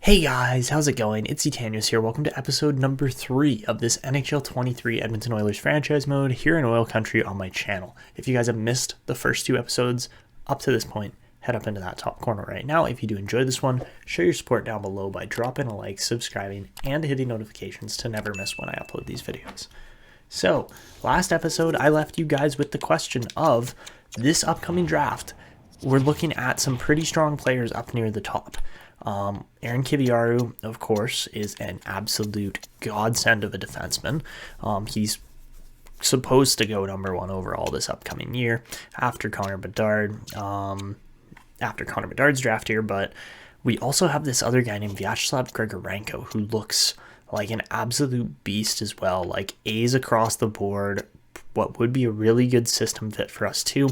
Hey guys, how's it going? It's Etanyos here. Welcome to episode number 3 of this NHL 23 Edmonton Oilers franchise mode here in Oil Country on my channel. If you guys have missed the first 2 episodes up to this point, head up into that top corner right now. If you do enjoy this one, show your support down below by dropping a like, subscribing, and hitting notifications to never miss when I upload these videos. So, last episode, I left you guys with the question of this upcoming draft. We're looking at some pretty strong players up near the top. Aaron Kiviaru, of course, is an absolute godsend of a defenseman. He's supposed to go number 1 overall this upcoming year after Connor Bedard, after Connor Bedard's draft here. But we also have this other guy named Vyacheslav Grigorenko who looks like an absolute beast as well. Like A's across the board, what would be a really good system fit for us too.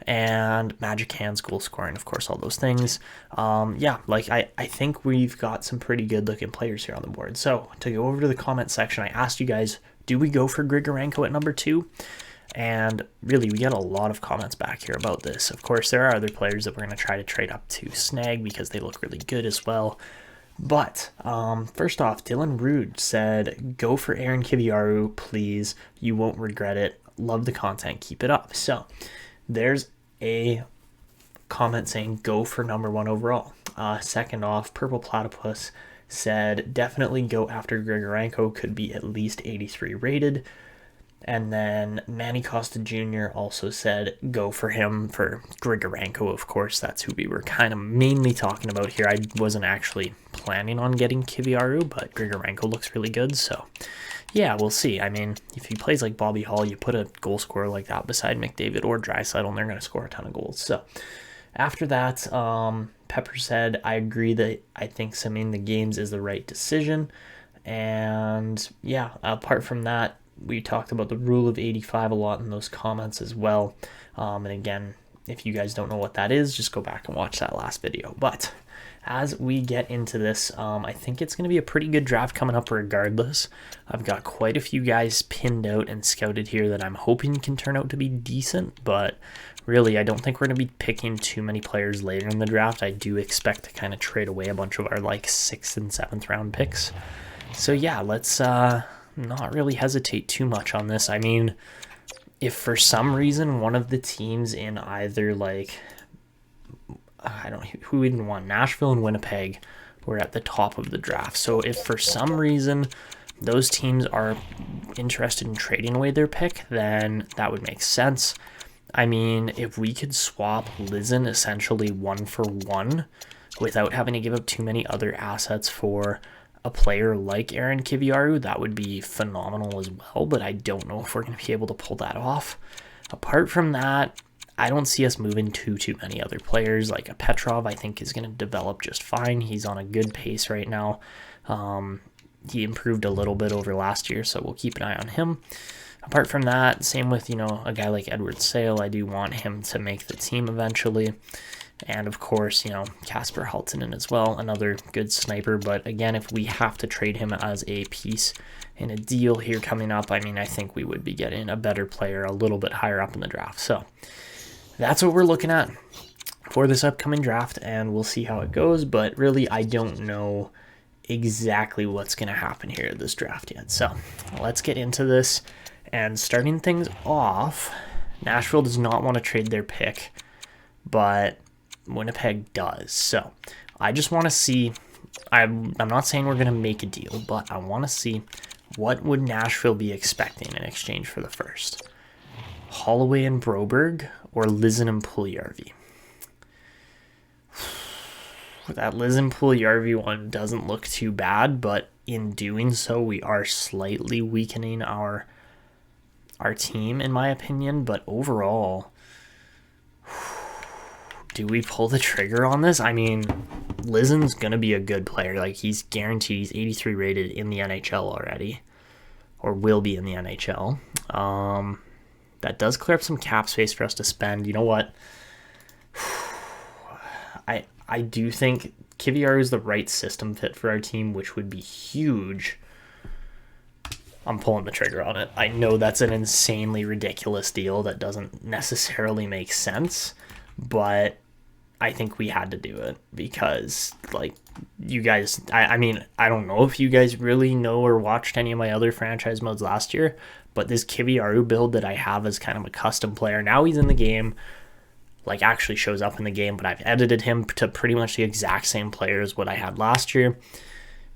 And magic hands, goal scoring, of course, all those things. I think we've got some pretty good looking players here on the board. So to go over to the comment section, I asked you guys, do we go for Grigorenko at number 2? And really, we got a lot of comments back here about this. Of course, there are other players that we're going to try to trade up to snag because they look really good as well. But first off, Dylan Rude said, go for Aaron Kiviaru, please. You won't regret it. Love the content. Keep it up. So there's a comment saying go for number 1 overall. Second off, Purple Platypus said definitely go after Grigorenko, could be at least 83 rated. And then Manny Costa Jr. also said go for him for Grigorenko. Of course, that's who we were kind of mainly talking about here. I wasn't actually planning on getting Kiviaru, but Grigorenko looks really good, so yeah, we'll see. I mean, if he plays like Bobby Hall, you put a goal scorer like that beside McDavid or Draisaitl, and they're going to score a ton of goals. So after that, Pepper said, I agree that I think summing the games is the right decision. And yeah, apart from that, we talked about the rule of 85 a lot in those comments as well. And again, if you guys don't know what that is, just go back and watch that last video. But as we get into this, I think it's going to be a pretty good draft coming up regardless. I've got quite a few guys pinned out and scouted here that I'm hoping can turn out to be decent, but really, I don't think we're going to be picking too many players later in the draft. I do expect to kind of trade away a bunch of our like 6th and 7th round picks. So yeah, let's not really hesitate too much on this. I mean, if for some reason one of the teams in either like, I don't know who even won, Nashville and Winnipeg were at the top of the draft. So if for some reason those teams are interested in trading away their pick, then that would make sense. I mean, if we could swap Lizen essentially 1 for 1 without having to give up too many other assets for a player like Aaron Kiviaru, that would be phenomenal as well, but I don't know if we're going to be able to pull that off. Apart from that, I don't see us moving too many other players. Like a Petrov, I think is going to develop just fine. He's on a good pace right now. He improved a little bit over last year, so we'll keep an eye on him. Apart from that, same with, a guy like Edward Sale. I do want him to make the team eventually. And of course, Kasper Halttunen as well, another good sniper. But again, if we have to trade him as a piece in a deal here coming up, I mean, I think we would be getting a better player a little bit higher up in the draft. So that's what we're looking at for this upcoming draft, and we'll see how it goes. But really, I don't know exactly what's going to happen here at this draft yet. So let's get into this. And starting things off, Nashville does not want to trade their pick, but Winnipeg does. So I just want to see, I'm not saying we're going to make a deal, but I want to see what would Nashville be expecting in exchange for the first. Holloway and Broberg or Lizen and Puljujarvi? That Lizen Puljujarvi one doesn't look too bad, but in doing so, we are slightly weakening our team, in my opinion. But overall, do we pull the trigger on this? I mean, Lizen's going to be a good player. Like, he's guaranteed he's 83 rated in the NHL already, or will be in the NHL. That does clear up some cap space for us to spend. You know what? I do think Kiviaru is the right system fit for our team, which would be huge. I'm pulling the trigger on it. I know that's an insanely ridiculous deal that doesn't necessarily make sense, but I think we had to do it because, like, you guys, I mean, I don't know if you guys really know or watched any of my other franchise modes last year, but this Kiviaru build that I have as kind of a custom player, now he's in the game, like actually shows up in the game, but I've edited him to pretty much the exact same player as what I had last year.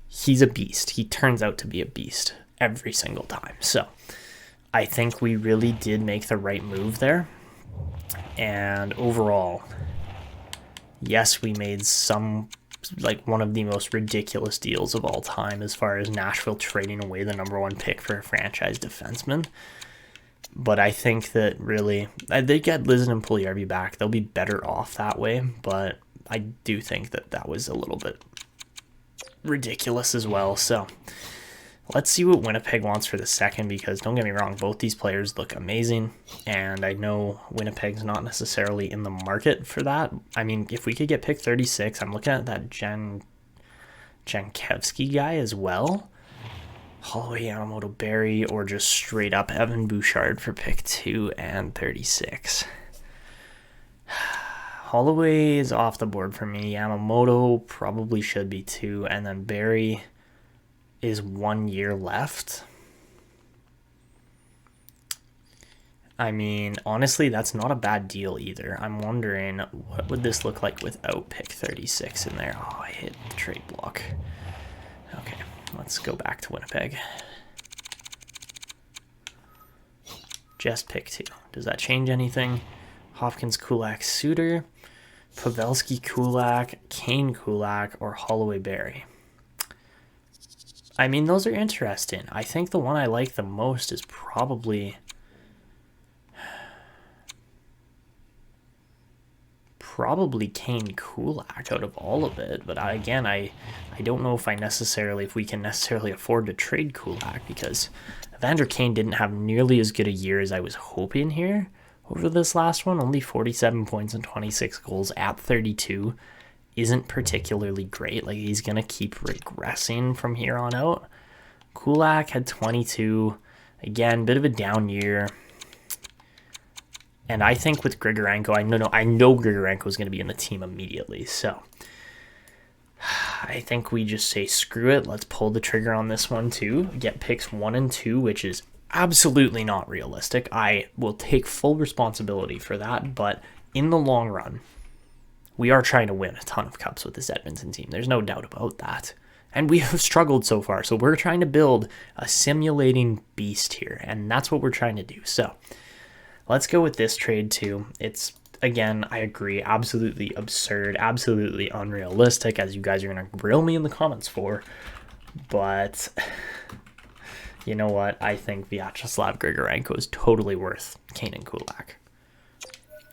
He's a beast. He turns out to be a beast every single time. So I think we really did make the right move there. And overall, yes, we made one of the most ridiculous deals of all time as far as Nashville trading away the number 1 pick for a franchise defenseman. But I think that really, they get Lizen and Puljujarvi back. They'll be better off that way. But I do think that was a little bit ridiculous as well. So let's see what Winnipeg wants for the second, because don't get me wrong, both these players look amazing. And I know Winnipeg's not necessarily in the market for that. I mean, if we could get pick 36, I'm looking at that Jankowski guy as well. Holloway, Yamamoto, Barry, or just straight up Evan Bouchard for pick 2 and 36. Holloway is off the board for me. Yamamoto probably should be 2, and then Barry is 1 year left. I mean, honestly, that's not a bad deal either. I'm wondering, what would this look like without pick 36 in there? Oh, I hit the trade block. Okay. Let's go back to Winnipeg. Just pick 2. Does that change anything? Hopkins, Kulak, Suter, Pavelski, Kulak, Kane, Kulak, or Holloway, Barry. I mean, those are interesting. I think the one I like the most is probably Kane Kulak out of all of it. But I don't know if we can necessarily afford to trade Kulak, because Evander Kane didn't have nearly as good a year as I was hoping here over this last one. Only 47 points and 26 goals at 32 isn't particularly great. Like, he's going to keep regressing from here on out. Kulak had 22. Again, bit of a down year. And I think with Grigorenko, I know Grigorenko is going to be in the team immediately. So I think we just say, screw it. Let's pull the trigger on this one too. Get picks 1 and 2, which is absolutely not realistic. I will take full responsibility for that. But in the long run, we are trying to win a ton of cups with this Edmonton team. There's no doubt about that. And we have struggled so far. So we're trying to build a simulating beast here. And that's what we're trying to do. So let's go with this trade too. It's, again, I agree, absolutely absurd, absolutely unrealistic, as you guys are going to grill me in the comments for. But you know what? I think Vyacheslav Grigorenko is totally worth Kane and Kulak.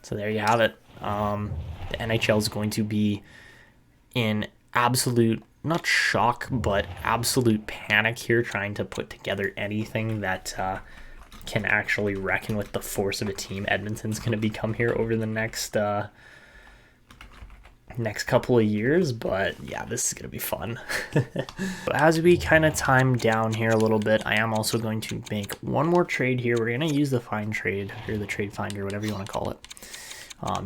So there you have it. The NHL is going to be in absolute, not shock, but absolute panic here, trying to put together anything that can actually reckon with the force of a team Edmonton's going to become here over the next couple of years. But yeah, this is going to be fun. But as we kind of time down here a little bit, I am also going to make one more trade here. We're going to use the find trade, or the trade finder, whatever you want to call it,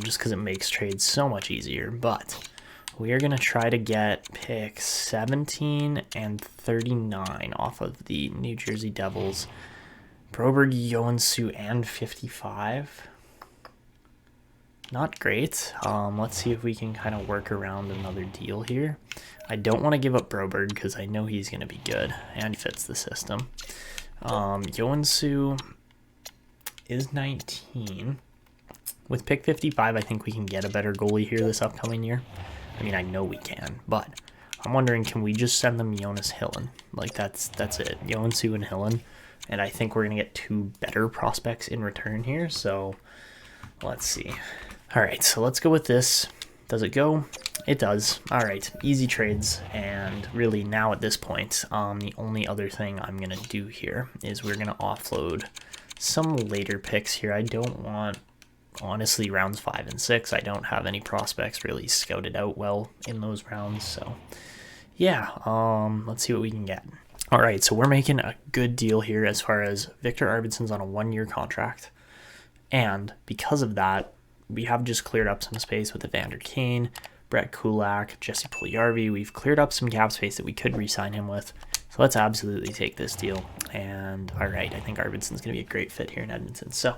just because it makes trades so much easier. But we are going to try to get picks 17 and 39 off of the New Jersey Devils. Broberg, Joensuu, and 55. Not great. Let's see if we can kind of work around another deal here. I don't want to give up Broberg because I know he's going to be good and fits the system. Joensuu is 19. With pick 55, I think we can get a better goalie here this upcoming year. I mean, I know we can, but I'm wondering, can we just send them Jonas Hillen? Like, that's it. Joensuu and Hillen. And I think we're going to get 2 better prospects in return here. So let's see. All right, so let's go with this. Does it go? It does. All right, easy trades. And really now at this point, the only other thing I'm going to do here is we're going to offload some later picks here. I don't want, honestly, rounds 5 and 6. I don't have any prospects really scouted out well in those rounds. So yeah, let's see what we can get. All right, so we're making a good deal here as far as Victor Arvidsson's on a 1-year contract. And because of that, we have just cleared up some space with Evander Kane, Brett Kulak, Jesse Puljujarvi. We've cleared up some cap space that we could re-sign him with. So let's absolutely take this deal. And all right, I think Arvidsson's going to be a great fit here in Edmonton. So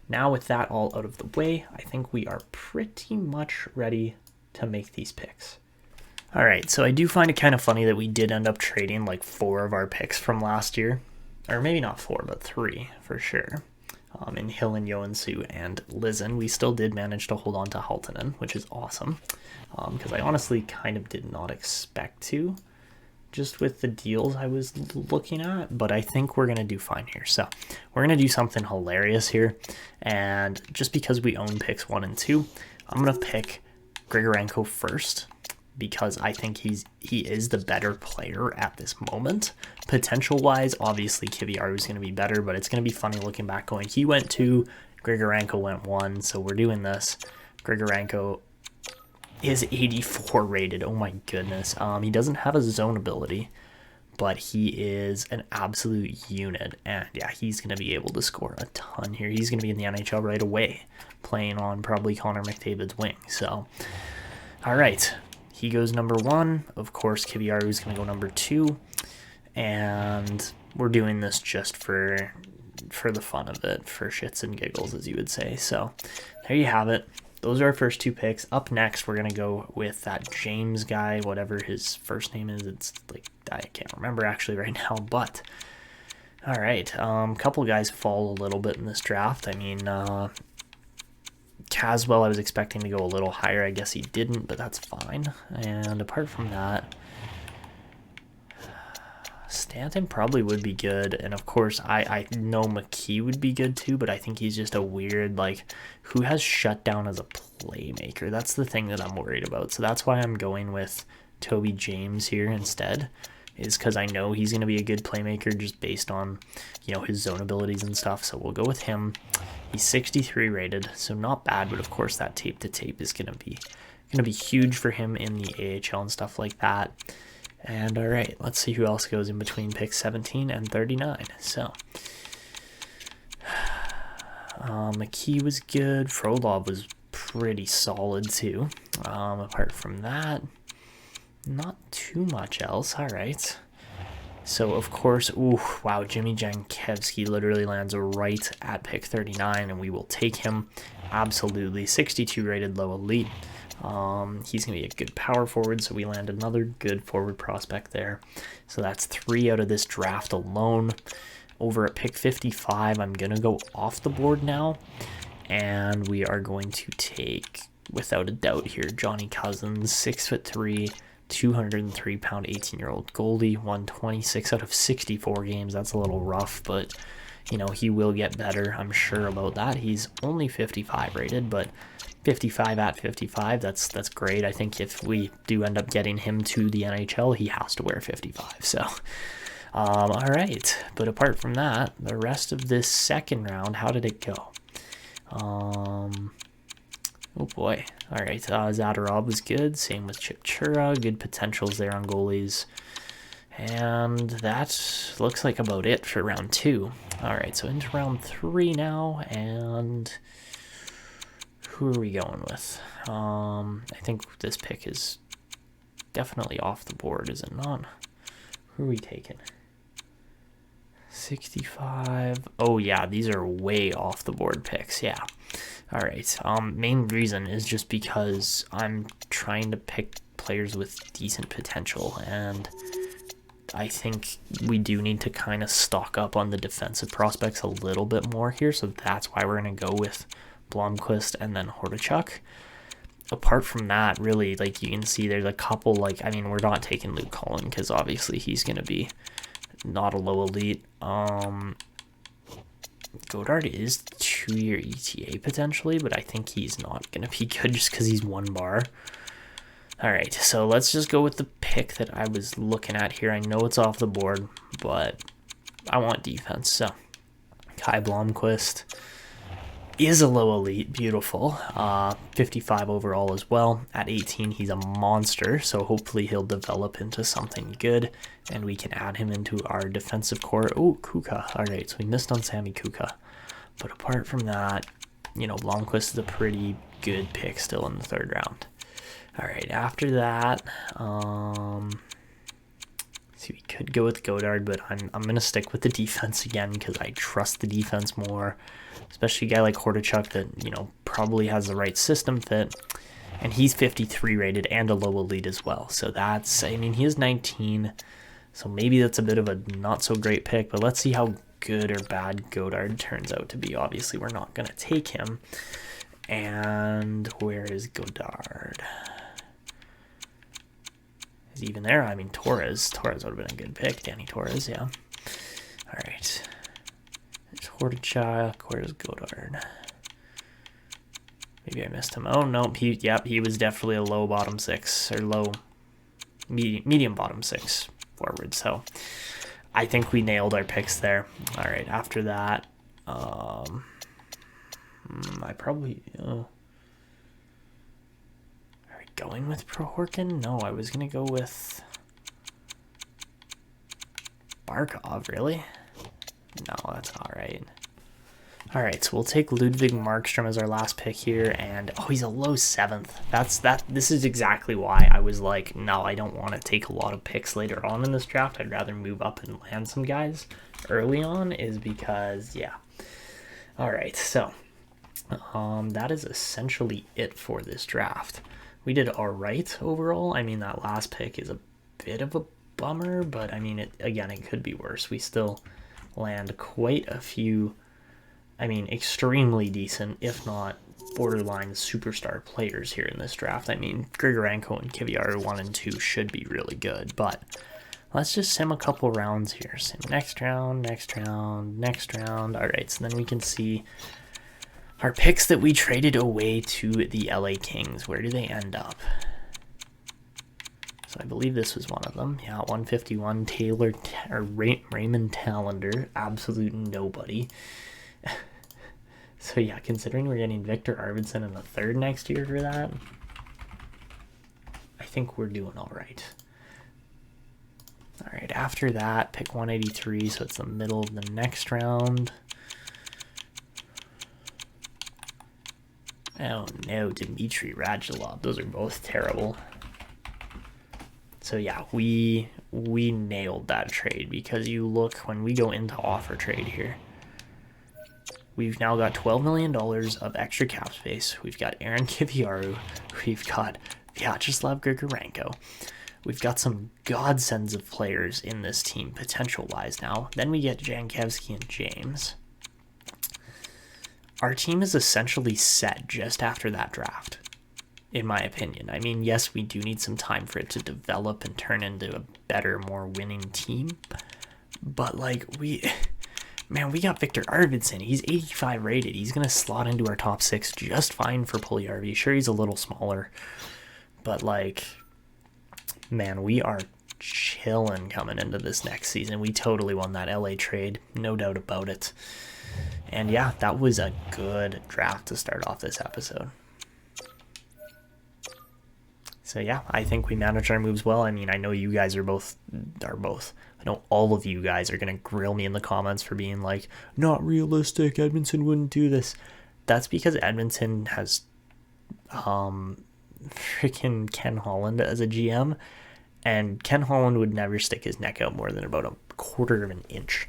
now with that all out of the way, I think we are pretty much ready to make these picks. All right, so I do find it kind of funny that we did end up trading like 4 of our picks from last year. Or maybe not 4, but 3 for sure. In Hill and Joensuu and Lizen, we still did manage to hold on to Halttunen, which is awesome. Because I honestly kind of did not expect to, just with the deals I was looking at. But I think we're going to do fine here. So we're going to do something hilarious here. And just because we own picks 1 and 2, I'm going to pick Grigorenko first, because I think he is the better player at this moment. Potential-wise, obviously, Kiviaru is going to be better, but it's going to be funny looking back going, he went 2, Grigorenko went 1, so we're doing this. Grigorenko is 84 rated. Oh my goodness. He doesn't have a zone ability, but he is an absolute unit, and yeah, he's going to be able to score a ton here. He's going to be in the NHL right away, playing on probably Connor McDavid's wing. So, all right. He goes number 1. Of course, Kiviaru is going to go number 2. And we're doing this just for the fun of it, for shits and giggles, as you would say. So there you have it. Those are our first 2 picks. Up next, we're going to go with that James guy, whatever his first name is. It's like, I can't remember actually right now. But, all right. Couple guys fall a little bit in this draft. I mean, Caswell, I was expecting to go a little higher. I guess he didn't, but that's fine. And apart from that, Stanton probably would be good. And of course, I know McKee would be good too, but I think he's just a weird, like, who has shut down as a playmaker? That's the thing that I'm worried about. So that's why I'm going with Toby James here instead, is because I know he's going to be a good playmaker just based on, you know, his zone abilities and stuff. So we'll go with him. He's 63 rated, so not bad, but of course that tape-to-tape is going to be huge for him in the AHL and stuff like that. And all right, let's see who else goes in between picks 17 and 39. So McKee was good. Frolov was pretty solid too. Apart from that, not too much else. All right. So, of course, wow, Jimmy Jankowski literally lands right at pick 39, and we will take him. Absolutely. 62 rated low elite. He's going to be a good power forward, so we land another good forward prospect there. So that's 3 out of this draft alone. Over at pick 55, I'm going to go off the board now, and we are going to take, without a doubt here, Johnny Cousins, 6'3", 203-pound 18-year-old goalie, 126 out of 64 games. That's a little rough, but, you know, he will get better. I'm sure about that. He's only 55 rated, but 55 at 55, that's great. I think if we do end up getting him to the NHL, he has to wear 55. So, all right. But apart from that, the rest of this second round, how did it go? Oh boy. All right, Zadorov was good. Same with Chipchura. Good potentials there on goalies. And that looks like about it for round 2. All right, so into round 3 now. And who are we going with? I think this pick is definitely off the board, is it not? Who are we taking? 65. Oh, yeah, these are way off the board picks. Yeah. All right. Main reason is just because I'm trying to pick players with decent potential, and I think we do need to kind of stock up on the defensive prospects a little bit more here, so that's why we're going to go with Blomqvist and then Hordichuk. Apart from that, really, like, you can see there's a couple, like, I mean, we're not taking Luke Cullen because obviously he's going to be not a low elite. Godard is 2-year ETA potentially, but I think he's not going to be good just because he's 1 bar. All right, so let's just go with the pick that I was looking at here. I know it's off the board, but I want defense. So Kai Blomqvist is a low elite. Beautiful. 55 overall as well. At 18, he's a monster, so hopefully he'll develop into something good, and we can add him into our defensive core. Oh, Kuka. All right, so we missed on Sammy Kuka. But apart from that, you know, Blomqvist is a pretty good pick still in the 3rd round. All right, after that, see, we could go with Godard, but I'm gonna stick with the defense again because I trust the defense more, especially a guy like Hordichuk that, you know, probably has the right system fit, and he's 53 rated and a low elite as well. So that's, I mean, he is 19, so maybe that's a bit of a not so great pick, but let's see how good or bad Godard turns out to be. Obviously, we're not gonna take him. And where is Godard? Even there, I mean, Torres would have been a good pick. Danny Torres, yeah. All right. There's Hordichuk. Where's Godard? Maybe I missed him. Oh, no. He was definitely a low bottom 6, or low, medium bottom 6 forward. So I think we nailed our picks there. All right. After that, I probably... going with Prohorkin? No, I was going to go with Barkov, really? No, that's not right. All right, so we'll take Ludwig Markstrom as our last pick here, and oh, he's a low 7th. This is exactly why I was like, no, I don't want to take a lot of picks later on in this draft. I'd rather move up and land some guys early on, is because, yeah. All right, so that is essentially it for this draft. We did all right overall. I mean, that last pick is a bit of a bummer, but I mean, it could be worse. We still land quite a few, I mean, extremely decent, if not borderline superstar players here in this draft. I mean, Grigorenko and Kiviar 1 and 2 should be really good, but let's just sim a couple rounds here. Sim next round, next round, next round. All right, so then we can see our picks that we traded away to the LA Kings. Where do they end up? So I believe this was one of them. Yeah, 151, Raymond Tallender, absolute nobody. So yeah, considering we're getting Victor Arvidsson in the 3rd next year for that, I think we're doing all right. All right, after that, pick 183, so it's the middle of the next round. Oh no, Dmitry Radulov. Those are both terrible. So yeah, we nailed that trade, because you look, when we go into offer trade here, we've now got $12 million of extra cap space. We've got Aaron Kiviaru. We've got Vyacheslav Grigorenko. We've got some godsends of players in this team, potential-wise now. Then we get Jankowski and James. Our team is essentially set just after that draft, in my opinion. I mean, yes, we do need some time for it to develop and turn into a better, more winning team. But, like, we got Victor Arvidsson. He's 85 rated. He's going to slot into our top 6 just fine for Puljujärvi. Sure, he's a little smaller. But, like, man, we are chilling coming into this next season. We totally won that LA trade. No doubt about it. And yeah, that was a good draft to start off this episode. So yeah, I think we managed our moves well. I mean, I know you guys are both. I know all of you guys are going to grill me in the comments for being like, not realistic, Edmonton wouldn't do this. That's because Edmonton has freaking Ken Holland as a GM, and Ken Holland would never stick his neck out more than about a quarter of an inch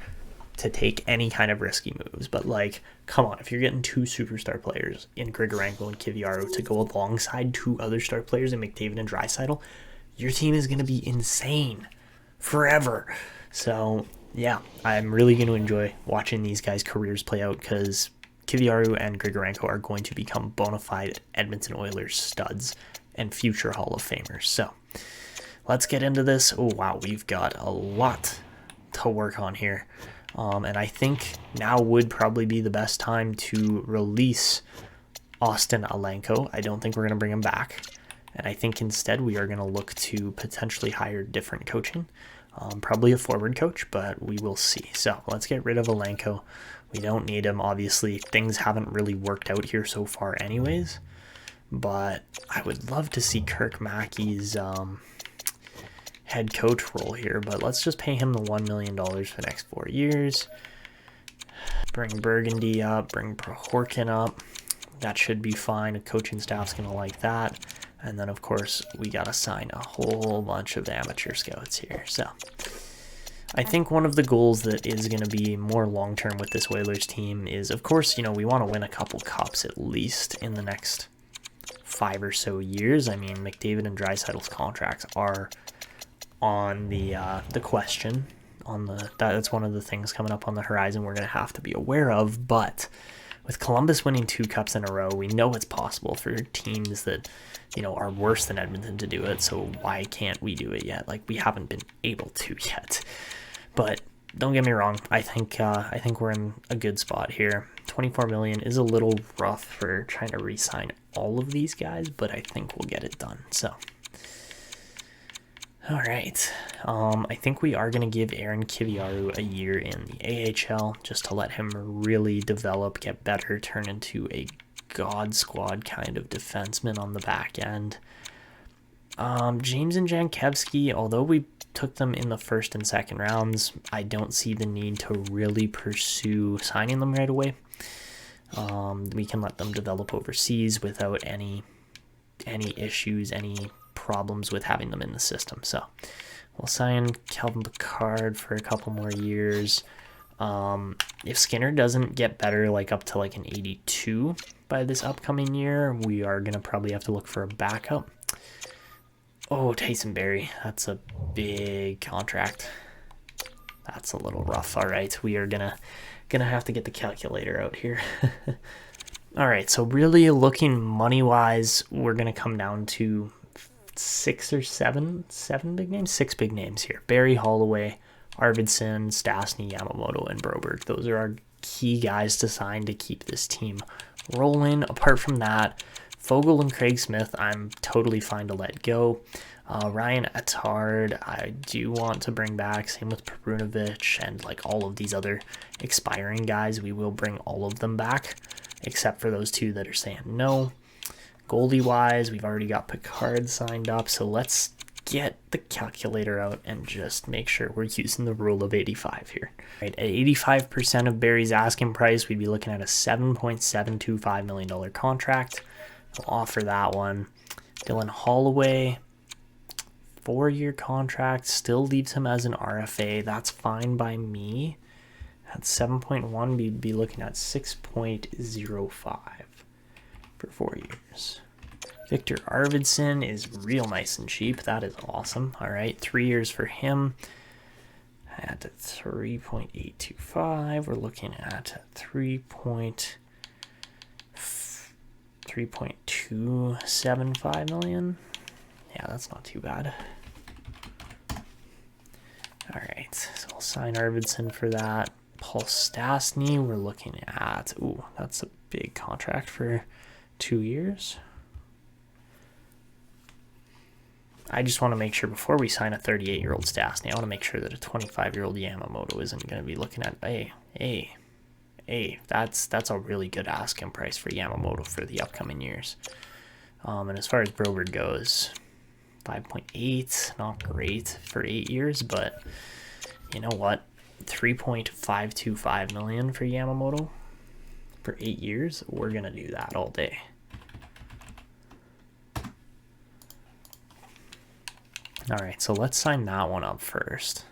to take any kind of risky moves. But, like, come on, if you're getting 2 superstar players in Grigorenko and Kiviaru to go alongside 2 other star players in McDavid and Draisaitl, your team is going to be insane forever. So, yeah, I'm really going to enjoy watching these guys' careers play out, because Kiviaru and Grigorenko are going to become bona fide Edmonton Oilers studs and future Hall of Famers. So, let's get into this. Oh, wow, we've got a lot to work on here. And I think now would probably be the best time to release Austin Alenko. I don't think we're going to bring him back. And I think instead we are going to look to potentially hire different coaching. Probably a forward coach, but we will see. So let's get rid of Alenko. We don't need him. Obviously, things haven't really worked out here so far anyways. But I would love to see Kirk Mackey's head coach role here, but let's just pay him the $1 million for the next 4 years. Bring Burgundy up, bring Prohorkin up. That should be fine. The coaching staff's going to like that. And then, of course, we got to sign a whole bunch of amateur scouts here. So I think one of the goals that is going to be more long-term with this Oilers team is, of course, you know, we want to win a couple cups at least in the next 5 or so years. I mean, McDavid and Draisaitl's contracts are on the question. That's one of the things coming up on the horizon we're going to have to be aware of. But with Columbus winning 2 cups in a row, we know it's possible for teams that, you know, are worse than Edmonton to do it. So why can't we do it yet? Like, we haven't been able to yet. But don't get me wrong. I think we're in a good spot here. $24 million is a little rough for trying to re-sign all of these guys, but I think we'll get it done. So, all right. I think we are going to give Aaron Kiviaru a year in the AHL just to let him really develop, get better, turn into a God squad kind of defenseman on the back end. James and Jankowski, although we took them in the first and second rounds, I don't see the need to really pursue signing them right away. We can let them develop overseas without any issues, any problems with having them in the system. So we'll sign Calvin Pickard for a couple more years. If Skinner doesn't get better, like up to like an 82 by this upcoming year, we are going to probably have to look for a backup. Oh, Tyson Barrie, that's a big contract. That's a little rough. All right, we are gonna have to get the calculator out here. All right, so really looking money-wise, we're gonna come down to 6 or 7 big names, 6 big names here. Barrie, Holloway, Arvidsson, Stastny, Yamamoto, and Broberg. Those are our key guys to sign to keep this team rolling. Apart from that, Fogle and Craig Smith, I'm totally fine to let go. Ryan Attard, I do want to bring back. Same with Perunovic and like all of these other expiring guys. We will bring all of them back, except for those 2 that are saying no. Goalie-wise, we've already got Pickard signed up, so let's get the calculator out and just make sure we're using the rule of 85 here. Right, at 85% of Barry's asking price, we'd be looking at a $7.725 million contract. We'll offer that one. Dylan Holloway, 4-year contract, still leaves him as an RFA. That's fine by me. At 7.1, we'd be looking at 6.05 for 4 years. Victor Arvidsson is real nice and cheap. That is awesome. All right, 3 years for him. At 3.825, we're looking at 3.275 million. Yeah, that's not too bad. All right, so we'll sign Arvidsson for that. Paul Stastny, we're looking at, ooh, that's a big contract for 2 years. I just want to make sure before we sign a 38-year-old Stastny, I want to make sure that a 25-year-old Yamamoto isn't going to be looking at, hey, that's a really good asking price for Yamamoto for the upcoming years. And as far as Broberg goes, 5.8, not great for 8 years, but you know what? 3.525 million for Yamamoto for 8 years. We're going to do that all day. All right, so let's sign that one up first,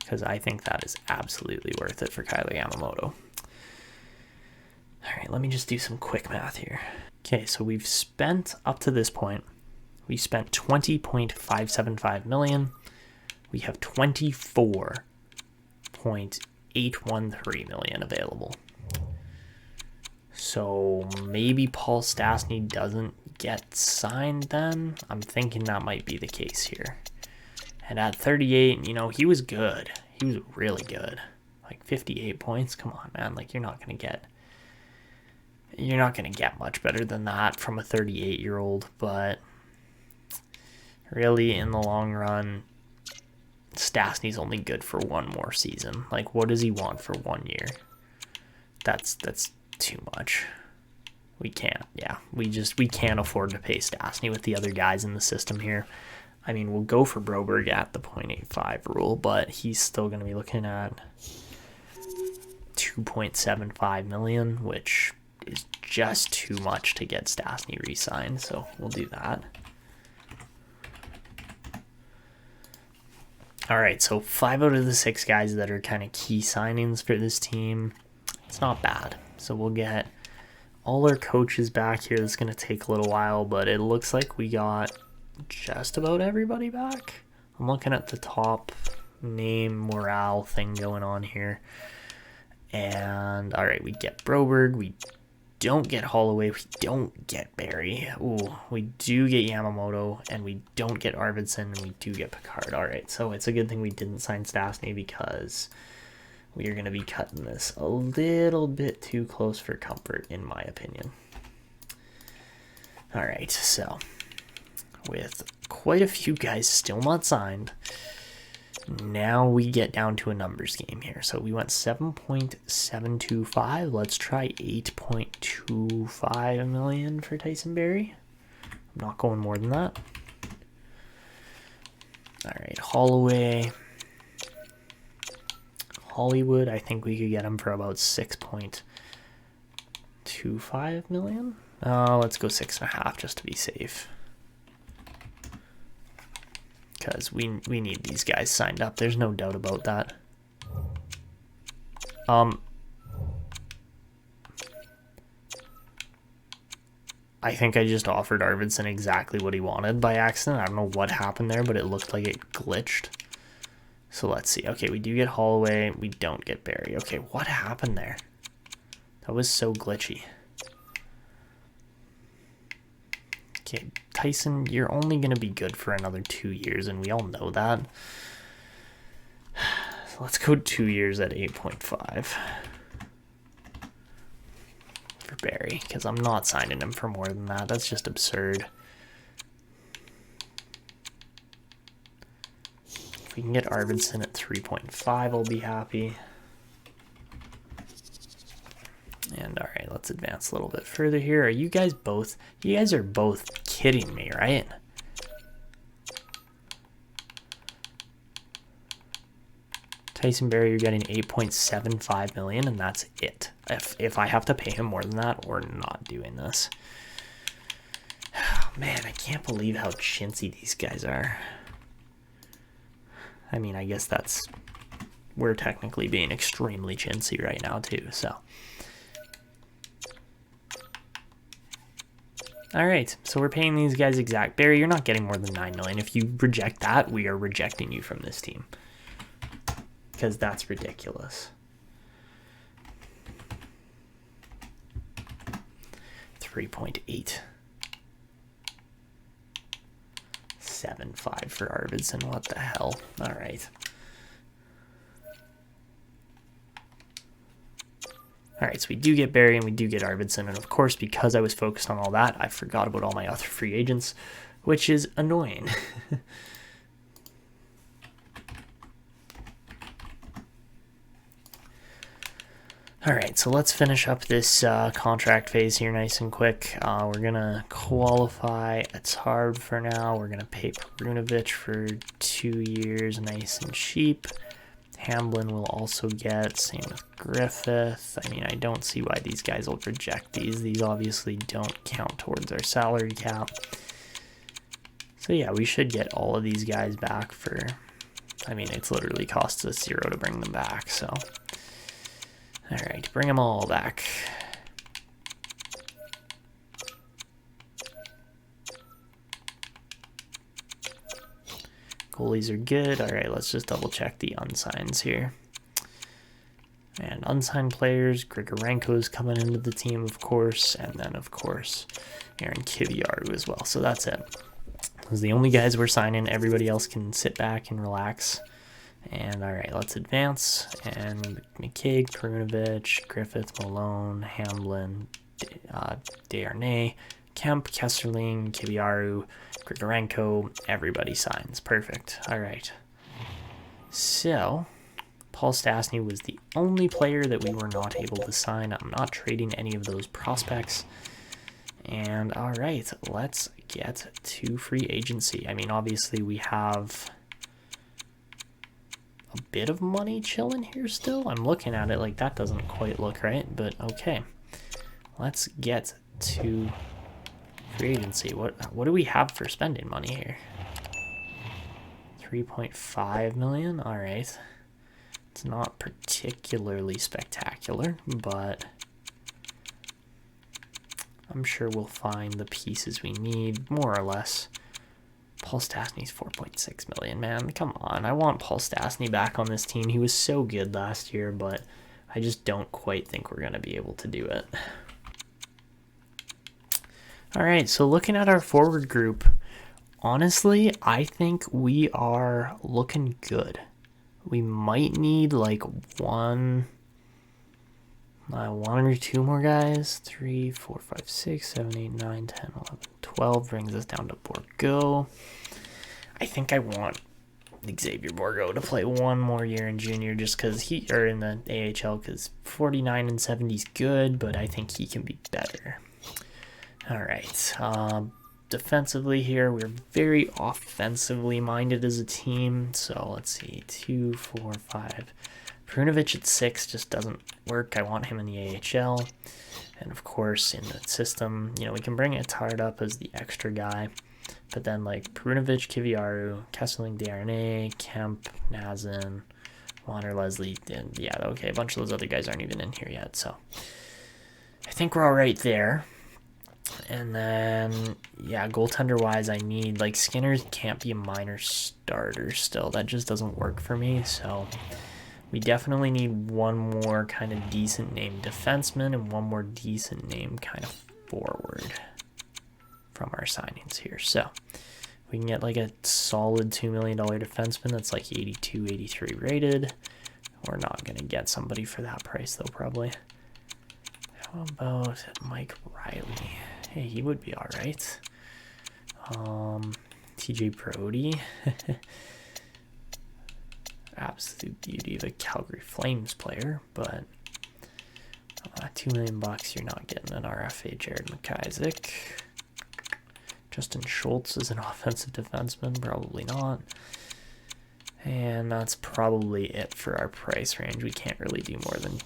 because I think that is absolutely worth it for Kyle Yamamoto. All right, let me just do some quick math here. Okay, so we've spent, up to this point, we spent 20.575 million. We have 24.813 million available. So maybe Paul Stastny doesn't get signed then. I'm thinking that might be the case here. And at 38, you know, he was good. He was really good. Like 58 points. Come on, man. Like you're not gonna get much better than that from a 38-year-old, but really in the long run, Stastny's only good for one more season. Like what does he want for 1 year? That's too much. We can't. Yeah, we can't afford to pay Stastny with the other guys in the system here. I mean, we'll go for Broberg at the 0.85 rule, but he's still going to be looking at 2.75 million, which is just too much to get Stastny re-signed, so we'll do that. All right, so 5 out of the 6 guys that are kind of key signings for this team, it's not bad. So we'll get all our coaches back here. It's going to take a little while, but it looks like we got just about everybody back. I'm looking at the top name morale thing going on here. And, all right, we get Broberg. We don't get Holloway. We don't get Barry. Ooh, we do get Yamamoto, and we don't get Arvidsson, and we do get Picard. All right, so it's a good thing we didn't sign Stastny because we are going to be cutting this a little bit too close for comfort, in my opinion. All right, so with quite a few guys still not signed, now we get down to a numbers game here. So we went 7.725. Let's try 8.25 million for Tyson Barrie. I'm not going more than that. All right, Holloway. Hollywood, I think we could get him for about 6.25 million. Let's go 6.5 just to be safe. Because we need these guys signed up. There's no doubt about that. I think I just offered Arvidsson exactly what he wanted by accident. I don't know what happened there, but it looked like it glitched. So let's see. Okay, we do get Holloway. We don't get Barry. Okay, what happened there? That was so glitchy. Okay, Tyson, you're only going to be good for another 2 years, and we all know that. So let's go 2 years at 8.5 for Barry, because I'm not signing him for more than that. That's just absurd. If we can get Arvidsson at 3.5, I'll be happy. And all right, let's advance a little bit further here. Are you guys both, you guys are both kidding me, right? Tyson Barrie, you're getting 8.75 million, and that's it. If I have to pay him more than that, we're not doing this. Oh, man, I can't believe how chintzy these guys are. I mean, I guess that's, we're technically being extremely chintzy right now too, so. All right, so we're paying these guys exact. Barry, you're not getting more than 9 million. If you reject that, we are rejecting you from this team. Because that's ridiculous. 3.8. 7.5 for Arvidsson. What the hell? All right. All right, so we do get Barry and we do get Arvidsson. And of course, because I was focused on all that, I forgot about all my other free agents, which is annoying. All right, so let's finish up this contract phase here nice and quick. We're going to qualify Atard for now. We're going to pay Perunovic for 2 years, nice and cheap. Hamblin will also get, same with Griffith. I mean, I don't see why these guys will reject these. These obviously don't count towards our salary cap. So yeah, we should get all of these guys back for, I mean, it's literally costs us 0 to bring them back, so. All right, bring them all back. Goalies are good. All right, let's just double check the unsigns here. And unsigned players, Grigorenko's coming into the team, of course, and then, of course, Aaron Kiviaru as well. So that's it. Those are the only guys we're signing. Everybody else can sit back and relax. And all right, let's advance. And McKay, Perunovic, Griffith, Malone, Hamblin, Desharnais, Kemp, Kesserling, Kiviaru, Grigorenko, everybody signs. Perfect. All right. So, Paul Stastny was the only player that we were not able to sign. I'm not trading any of those prospects. And all right, let's get to free agency. I mean, obviously we have a bit of money chilling here still. I'm looking at it like that doesn't quite look right, but okay. Let's get to free agency. What do we have for spending money here? 3.5 million. All right. It's not particularly spectacular, but I'm sure we'll find the pieces we need, more or less. Paul Stastny's 4.6 million, man. Come on. I want Paul Stastny back on this team. He was so good last year, but I just don't quite think we're going to be able to do it. All right, so looking at our forward group, honestly, I think we are looking good. We might need like one or two more guys. 3, 4, 5, 6, 7, 8, 9, 10, 11, 12 brings us down to Bourgault. I think I want Xavier Bourgault to play one more year in junior just because or in the AHL, because 49 and 70 is good, but I think he can be better. All right. Defensively here, we're very offensively minded as a team. So let's see, 2, 4, 5. Perunovic at 6 just doesn't work. I want him in the AHL. And of course, in the system, we can bring Etard up as the extra guy. But then like Perunovic, Kiviaru, Kesseling, Darnay, Kemp, Nazin, Warner, Leslie, and yeah, okay, a bunch of those other guys aren't even in here yet. So I think we're all right there. And then, yeah, goaltender-wise, I need, like, Skinner can't be a minor starter still. That just doesn't work for me. So we definitely need one more kind of decent name defenseman and one more decent name kind of forward from our signings here. So we can get, like, a solid $2 million defenseman that's, like, 82, 83 rated. We're not going to get somebody for that price, though, probably. How about Mike Riley? Hey, he would be all right. TJ Brody. Absolute beauty of a Calgary Flames player, but $2 million, you're not getting an RFA Jared McIsaac. Justin Schultz is an offensive defenseman, probably not. And that's probably it for our price range. We can't really do more than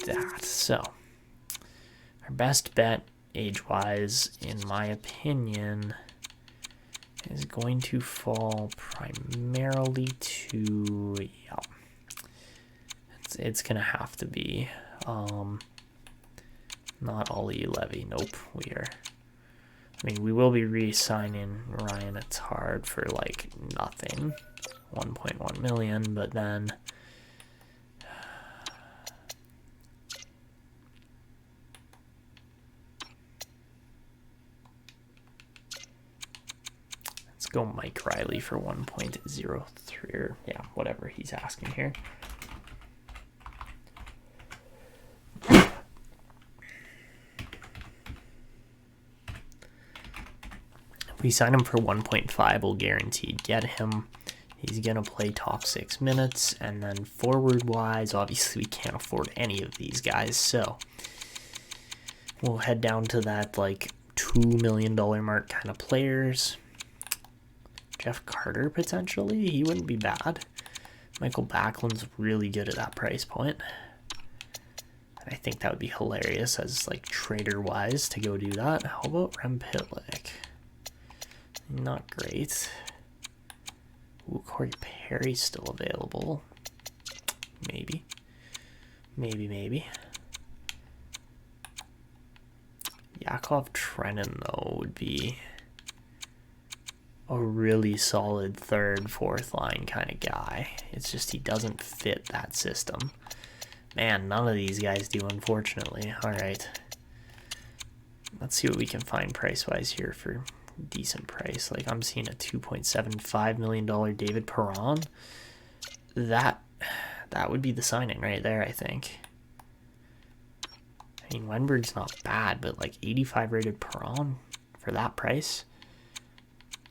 that. So our best bet, age-wise, in my opinion, is going to fall primarily to, yeah, it's going to have to be not Ollie Levy. Nope, we will be re-signing Ryan Etard for, like, nothing, 1.1 million, but then go Mike Riley for 1.03, or yeah, whatever he's asking here. If we sign him for 1.5, we'll guaranteed get him. He's going to play top 6 minutes, and then forward-wise, obviously we can't afford any of these guys, so we'll head down to that, like, $2 million mark kind of players. Jeff Carter, potentially. He wouldn't be bad. Michael Backlund's really good at that price point. And I think that would be hilarious as, like, trader-wise to go do that. How about Rem Pitlick? Not great. Ooh, Corey Perry's still available. Maybe. Maybe. Yakov Trenin, though, would be a really solid third, fourth line kind of guy. It's just he doesn't fit that system. Man, none of these guys do, unfortunately. All right. Let's see what we can find price-wise here for decent price. Like, I'm seeing a $2.75 million David Perron. That would be the signing right there, I think. I mean, Wenberg's not bad, but like 85 rated Perron for that price?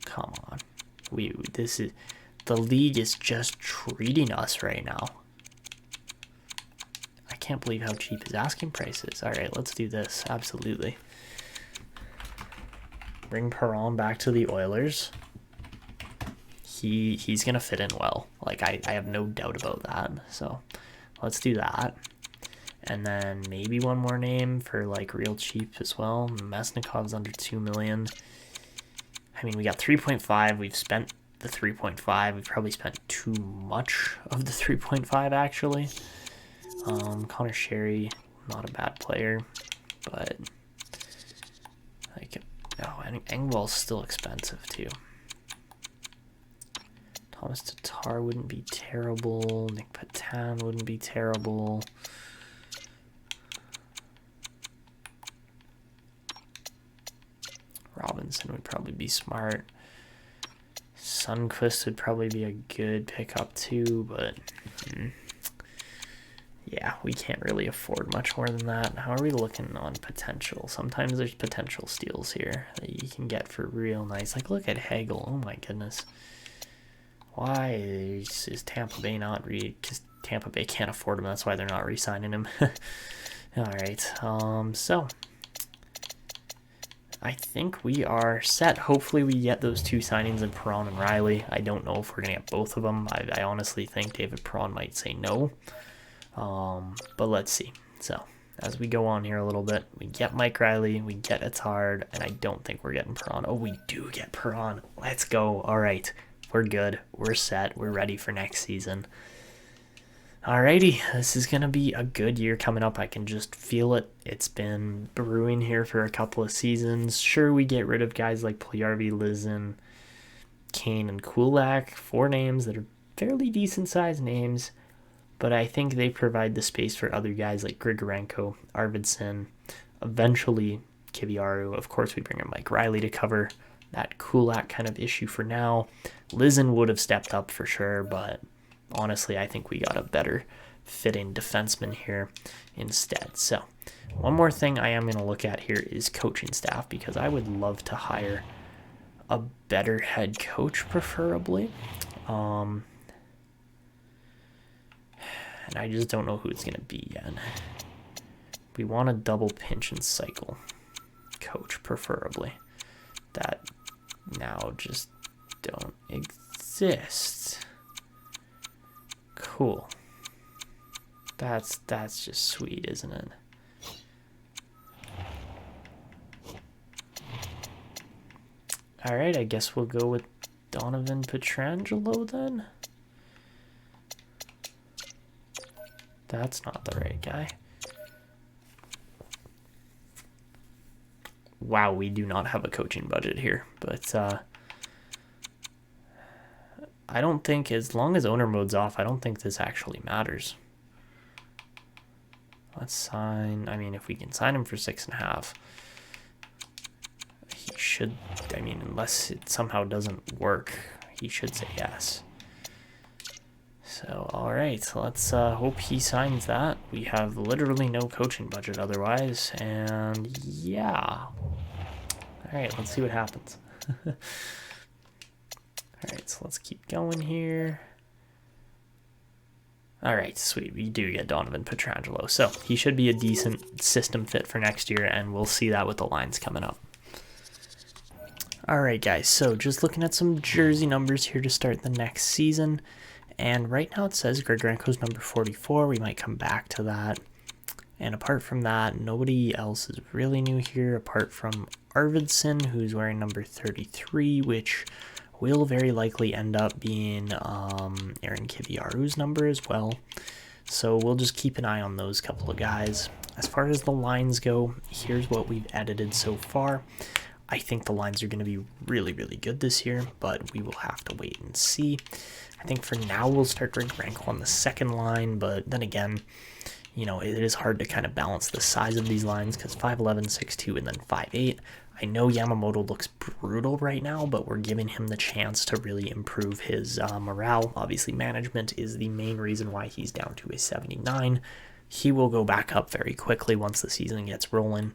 Come on. The league is just treating us right now. I can't believe how cheap his asking price is. All right, let's do this. Absolutely. Bring Perron back to the Oilers. he's going to fit in well. Like, I have no doubt about that. So let's do that. And then maybe one more name for, like, real cheap as well. Mesnikov's under 2 million. I mean, we got 3.5. We've spent the 3.5. We've probably spent too much of the 3.5, actually. Connor Sherry, not a bad player, but like, oh, and Engvall's still expensive too. Thomas Tatar wouldn't be terrible. Nick Patan wouldn't be terrible. Robinson would probably be smart. Sundqvist would probably be a good pickup too, but yeah, we can't really afford much more than that. How are we looking on potential? Sometimes there's potential steals here that you can get for real nice. Like, look at Hagel. Oh my goodness. Why is Tampa Bay not because Tampa Bay can't afford him. That's why they're not re-signing him. All right. So I think we are set. Hopefully we get those 2 signings in Perron and Riley. I don't know if we're going to get both of them. I honestly think David Perron might say no. But let's see. So as we go on here a little bit, we get Mike Riley, we get Etard, and I don't think we're getting Perron. Oh, we do get Perron. Let's go. All right. We're good. We're set. We're ready for next season. Alrighty, this is going to be a good year coming up. I can just feel it. It's been brewing here for a couple of seasons. Sure, we get rid of guys like Puljujarvi, Lizen, Kane, and Kulak. 4 names that are fairly decent-sized names, but I think they provide the space for other guys like Grigorenko, Arvidsson, eventually Kiviaru. Of course, we bring in Mike Riley to cover that Kulak kind of issue for now. Lizen would have stepped up for sure, but honestly, I think we got a better fitting defenseman here instead. So one more thing I am going to look at here is coaching staff, because I would love to hire a better head coach, preferably. And I just don't know who it's going to be yet. We want a double pinch and cycle coach, preferably. That now just don't exist. Cool. That's just sweet, isn't it? All right, I guess we'll go with Donovan Pietrangelo then. That's not the right guy. Wow, we do not have a coaching budget here, but I don't think, as long as owner mode's off, I don't think this actually matters. Let's sign, I mean, if we can sign him for 6.5, he should, I mean, unless it somehow doesn't work, he should say yes. So, all right, let's hope he signs that. We have literally no coaching budget otherwise, and yeah. All right, let's see what happens. All right, so let's keep going here. All right, sweet. We do get Donovan Pietrangelo. So he should be a decent system fit for next year, and we'll see that with the lines coming up. All right, guys, so just looking at some jersey numbers here to start the next season. And right now it says Grigorenko's number 44. We might come back to that. And apart from that, nobody else is really new here apart from Arvidsson, who's wearing number 33, which will very likely end up being Aaron Kiviaru's number as well. So we'll just keep an eye on those couple of guys. As far as the lines go, here's what we've edited so far. I think the lines are going to be really, really good this year, but we will have to wait and see. I think for now we'll start Grigorenko on the second line, but then again, you know, it is hard to kind of balance the size of these lines because 5'11", 6'2", and then 5'8". I know Yamamoto looks brutal right now, but we're giving him the chance to really improve his morale. Obviously, management is the main reason why he's down to a 79. He will go back up very quickly once the season gets rolling.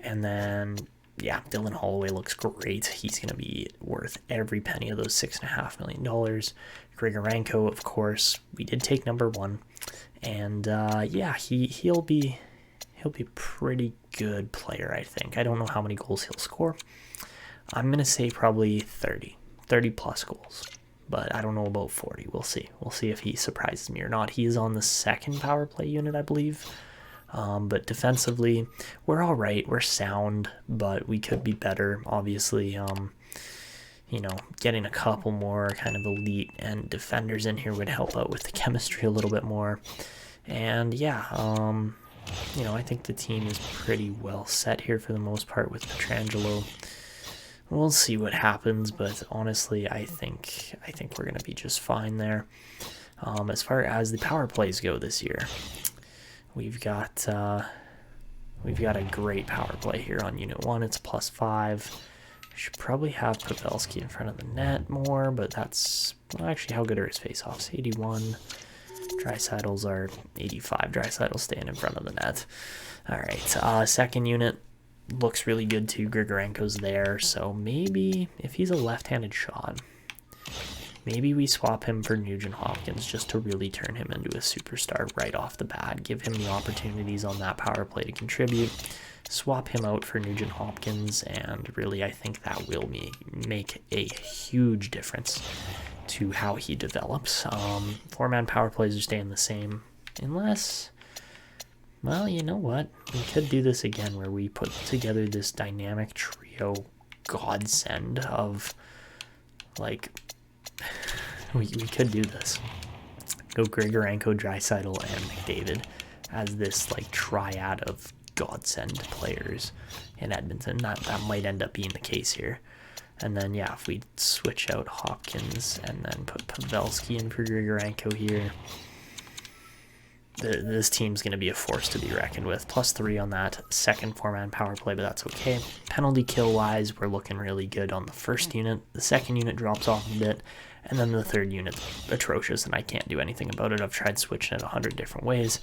And then, yeah, Dylan Holloway looks great. He's going to be worth every penny of those $6.5 million. Grigorenko, of course, we did take number 1. And, yeah, he'll be a pretty good player, I think. I don't know how many goals he'll score. I'm going to say probably 30 plus goals. but I don't know about 40. We'll see. We'll see if he surprises me or not. He is on the second power play unit, I believe. But defensively, we're all right. We're sound, but we could be better. Obviously, getting a couple more kind of elite and defenders in here would help out with the chemistry a little bit more. And yeah, I think the team is pretty well set here for the most part with Pietrangelo. We'll see what happens, but honestly, I think we're going to be just fine there. As far as the power plays go this year, we've got a great power play here on Unit 1. It's +5. Should probably have Pavelski in front of the net more, but that's actually how good are his face-offs? 81. Draisaitl's are 85. Draisaitl's staying in front of the net. All right, second unit looks really good too. Grigorenko's there, so maybe if he's a left-handed shot, maybe we swap him for Nugent-Hopkins just to really turn him into a superstar right off the bat. Give him the opportunities on that power play to contribute. Swap him out for Nugent-Hopkins, and really I think that will make a huge difference to how he develops. Four-man power plays are staying the same, unless, well, you know what? We could do this again where we put together this dynamic trio godsend of, like, we could do this. Go Grigorenko, Draisaitl, and McDavid as this, like, triad of godsend players in Edmonton. That might end up being the case here. And then, yeah, if we switch out Hopkins and then put Pavelski in for Grigorenko here, this team's going to be a force to be reckoned with. +3 on that second four-man power play, but that's okay. Penalty kill-wise, we're looking really good on the first unit. The second unit drops off a bit, and then the third unit's atrocious, and I can't do anything about it. I've tried switching it 100 different ways.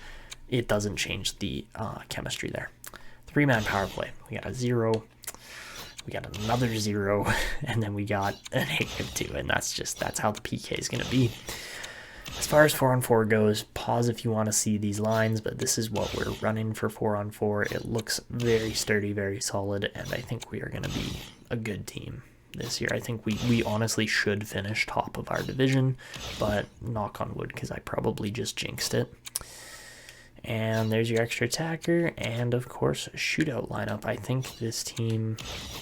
It doesn't change the chemistry there. Three-man power play. We got a 0. We got another 0, and then we got a -2, and that's how the PK is going to be. As far as 4-on-4 goes, pause if you want to see these lines, but this is what we're running for 4-on-4. It looks very sturdy, very solid, and I think we are going to be a good team this year. I think we honestly should finish top of our division, but knock on wood, because I probably just jinxed it. And there's your extra attacker, and of course, shootout lineup. I think this team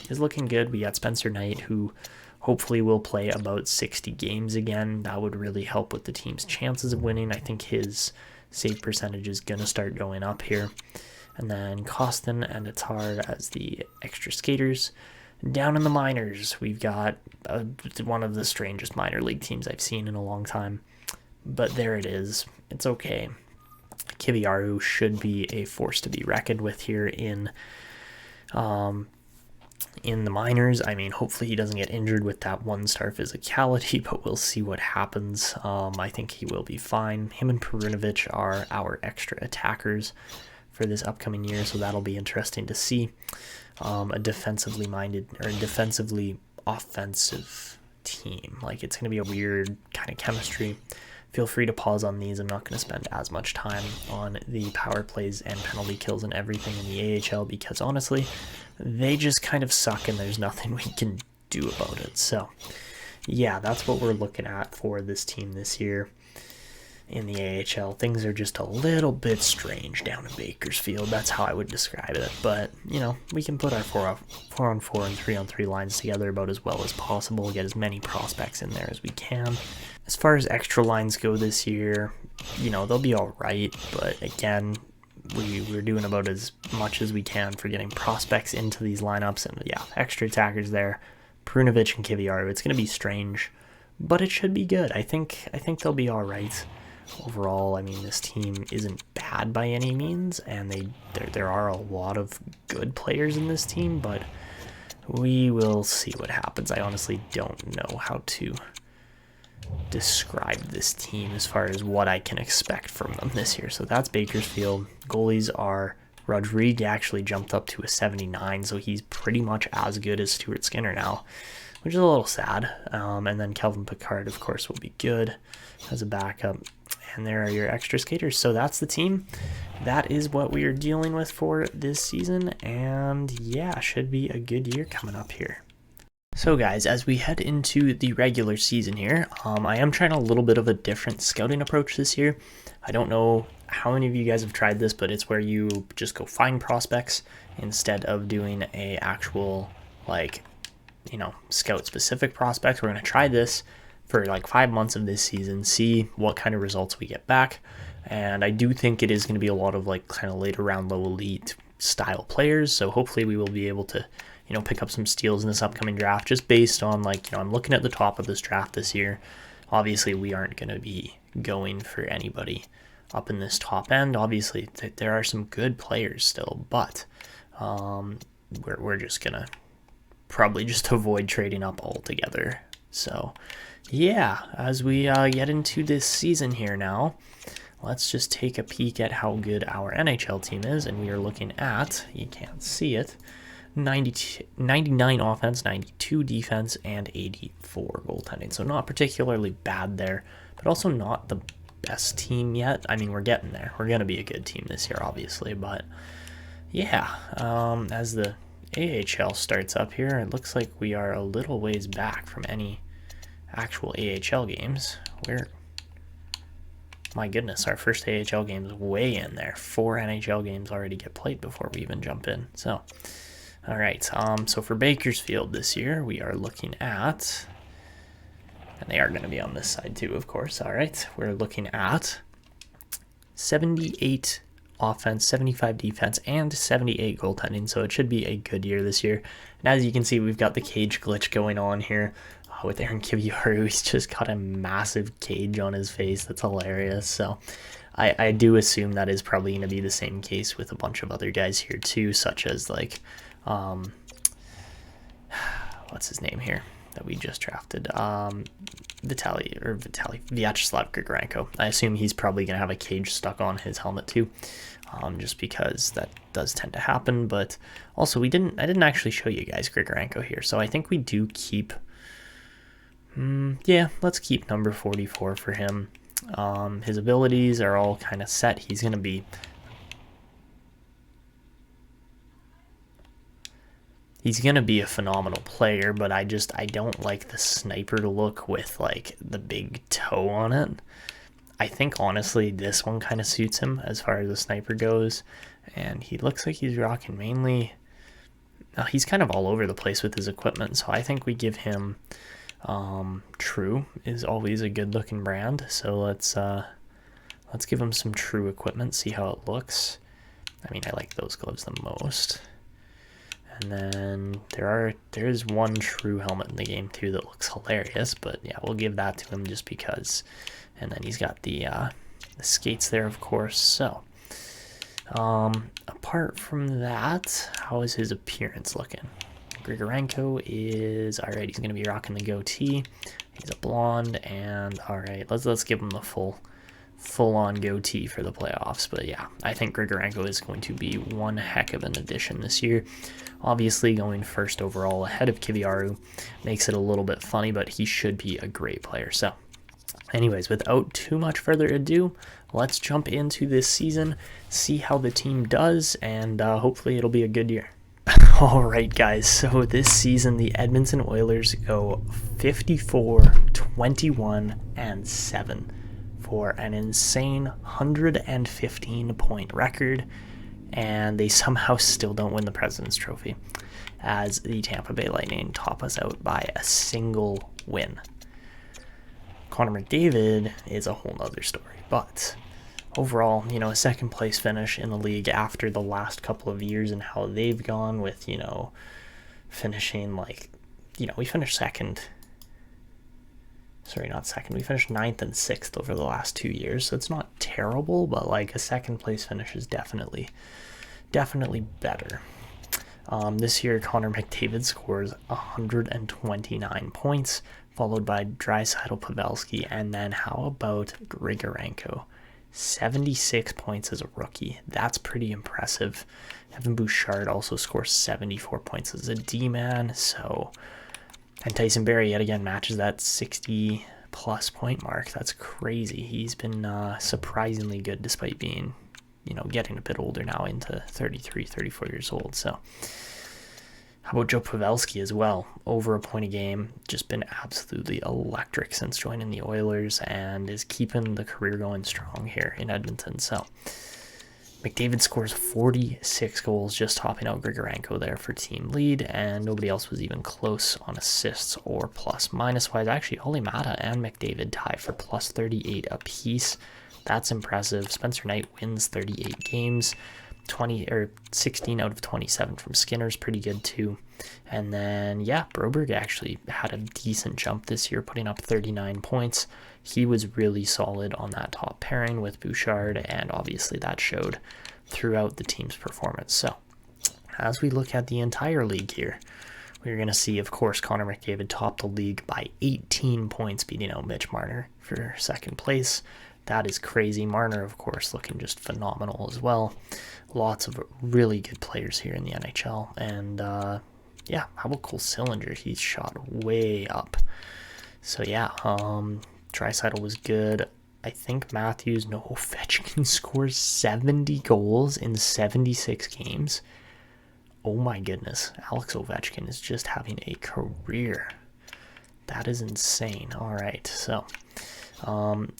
is looking good. We got Spencer Knight, who hopefully will play about 60 games again. That would really help with the team's chances of winning. I think his save percentage is going to start going up here. And then Costin and Tatar as the extra skaters. Down in the minors, we've got one of the strangest minor league teams I've seen in a long time. But there it is. It's okay. Kiviaru should be a force to be reckoned with here in the minors. I mean, hopefully he doesn't get injured with that 1-star physicality, but we'll see what happens. I think he will be fine. Him and Perunovic are our extra attackers for this upcoming year, so that'll be interesting to see. A defensively minded or defensively offensive team. Like, it's going to be a weird kind of chemistry. Feel free to pause on these. I'm not going to spend as much time on the power plays and penalty kills and everything in the AHL because honestly, they just kind of suck and there's nothing we can do about it. So yeah, that's what we're looking at for this team this year in the AHL. Things are just a little bit strange down in Bakersfield. That's how I would describe it. But, you know, we can put our 4-on-4 and 3-on-3 lines together about as well as possible, get as many prospects in there as we can. As far as extra lines go this year, you know, they'll be all right. But again, we're doing about as much as we can for getting prospects into these lineups. And yeah, extra attackers there. Perunovic and Kiviaru. It's going to be strange, but it should be good. I think they'll be all right. Overall, I mean, this team isn't bad by any means, and there are a lot of good players in this team, but we will see what happens. I honestly don't know how to describe this team as far as what I can expect from them this year. So that's Bakersfield. Goalies are Rodrigue actually jumped up to a 79, so he's pretty much as good as Stuart Skinner now, which is a little sad. And then Kelvin Pickard, of course, will be good as a backup. And there are your extra skaters. So that's the team. That is what we are dealing with for this season. And yeah, should be a good year coming up here. So guys, as we head into the regular season here, I am trying a little bit of a different scouting approach this year. I don't know how many of you guys have tried this, but it's where you just go find prospects instead of doing a actual, scout specific prospects. We're going to try this for like 5 months of this season, see what kind of results we get back. And I do think it is going to be a lot of kind of later round low elite style players. So hopefully we will be able to pick up some steals in this upcoming draft just based on I'm looking at the top of this draft this year. Obviously, we aren't going to be going for anybody up in this top end. Obviously, there are some good players still, but we're just going to probably just avoid trading up altogether. So, yeah, as we get into this season here now, let's just take a peek at how good our NHL team is, and we are looking at, you can't see it, 99 offense, 92 defense, and 84 goaltending. So not particularly bad there, but also not the best team yet. I mean, we're getting there. We're going to be a good team this year, obviously. But yeah, as the AHL starts up here, it looks like we are a little ways back from any actual AHL games. My goodness, our first AHL game is way in there. 4 NHL games already get played before we even jump in. So... all right, so for Bakersfield this year, we are looking at, and they are going to be on this side too, of course. All right, we're looking at 78 offense, 75 defense, and 78 goaltending, so it should be a good year this year. And as you can see, we've got the cage glitch going on here with Aaron Kiviaru. He's just got a massive cage on his face. That's hilarious. So I do assume that is probably going to be the same case with a bunch of other guys here too, such as what's his name here that we just drafted? Vyacheslav Grigorenko. I assume he's probably going to have a cage stuck on his helmet too, just because that does tend to happen. But also, I didn't actually show you guys Grigorenko here, so I think we do keep. Let's keep number 44 for him. His abilities are all kind of set. He's going to be. He's going to be a phenomenal player, but I don't like the sniper look with, the big toe on it. I think, honestly, this one kind of suits him as far as the sniper goes. And he looks like he's rocking mainly... he's kind of all over the place with his equipment, so I think we give him... True is always a good-looking brand, so let's give him some True equipment, see how it looks. I mean, I like those gloves the most. And then there is one True helmet in the game too that looks hilarious, but yeah, we'll give that to him just because. And then he's got the skates there, of course. So, apart from that, how is his appearance looking? Grigorenko is all right. He's going to be rocking the goatee. He's a blonde, and all right, let's give him the full-on goatee for the playoffs. But yeah, I think Grigorenko is going to be one heck of an addition this year. Obviously, going first overall ahead of Kiviaru makes it a little bit funny, but he should be a great player. So, anyways, without too much further ado, let's jump into this season, see how the team does, and hopefully it'll be a good year. All right, guys, so this season, the Edmonton Oilers go 54-21-7 for an insane 115-point record, and they somehow still don't win the President's Trophy, as the Tampa Bay Lightning top us out by a single win. Connor McDavid is a whole nother story, but overall, a second place finish in the league after the last couple of years and how they've gone with, finishing we finished second. Sorry, not second. We finished 9th and 6th over the last 2 years, so it's not terrible, but a second place finish is definitely better. This year, Connor McDavid scores 129 points, followed by Draisaitl, Pavelski, and then how about Grigorenko? 76 points as a rookie. That's pretty impressive. Evan Bouchard also scores 74 points as a D-man, and Tyson Barrie yet again matches that 60-plus point mark. That's crazy. He's been surprisingly good despite being, getting a bit older now, into 33, 34 years old. So How about Joe Pavelski as well? Over a point a game, just been absolutely electric since joining the Oilers and is keeping the career going strong here in Edmonton. So McDavid scores 46 goals, just topping out Grigorenko there for team lead, and nobody else was even close on assists or plus-minus wise. Actually, Olli Määttä and McDavid tie for plus 38 apiece. That's impressive. Spencer Knight wins 38 games. 16 out of 27 from Skinner's pretty good too. And then, yeah, Broberg actually had a decent jump this year, putting up 39 points. He was really solid on that top pairing with Bouchard, and obviously that showed throughout the team's performance. So, as we look at the entire league here, we're going to see, of course, Connor McDavid top the league by 18 points, beating out Mitch Marner for second place. That is crazy. Marner, of course, looking just phenomenal as well. Lots of really good players here in the NHL. And, yeah, how about Cole Sillinger? He's shot way up. So, yeah, Draisaitl was good. I think Ovechkin scores 70 goals in 76 games. Oh, my goodness. Alex Ovechkin is just having a career. That is insane. All right, so...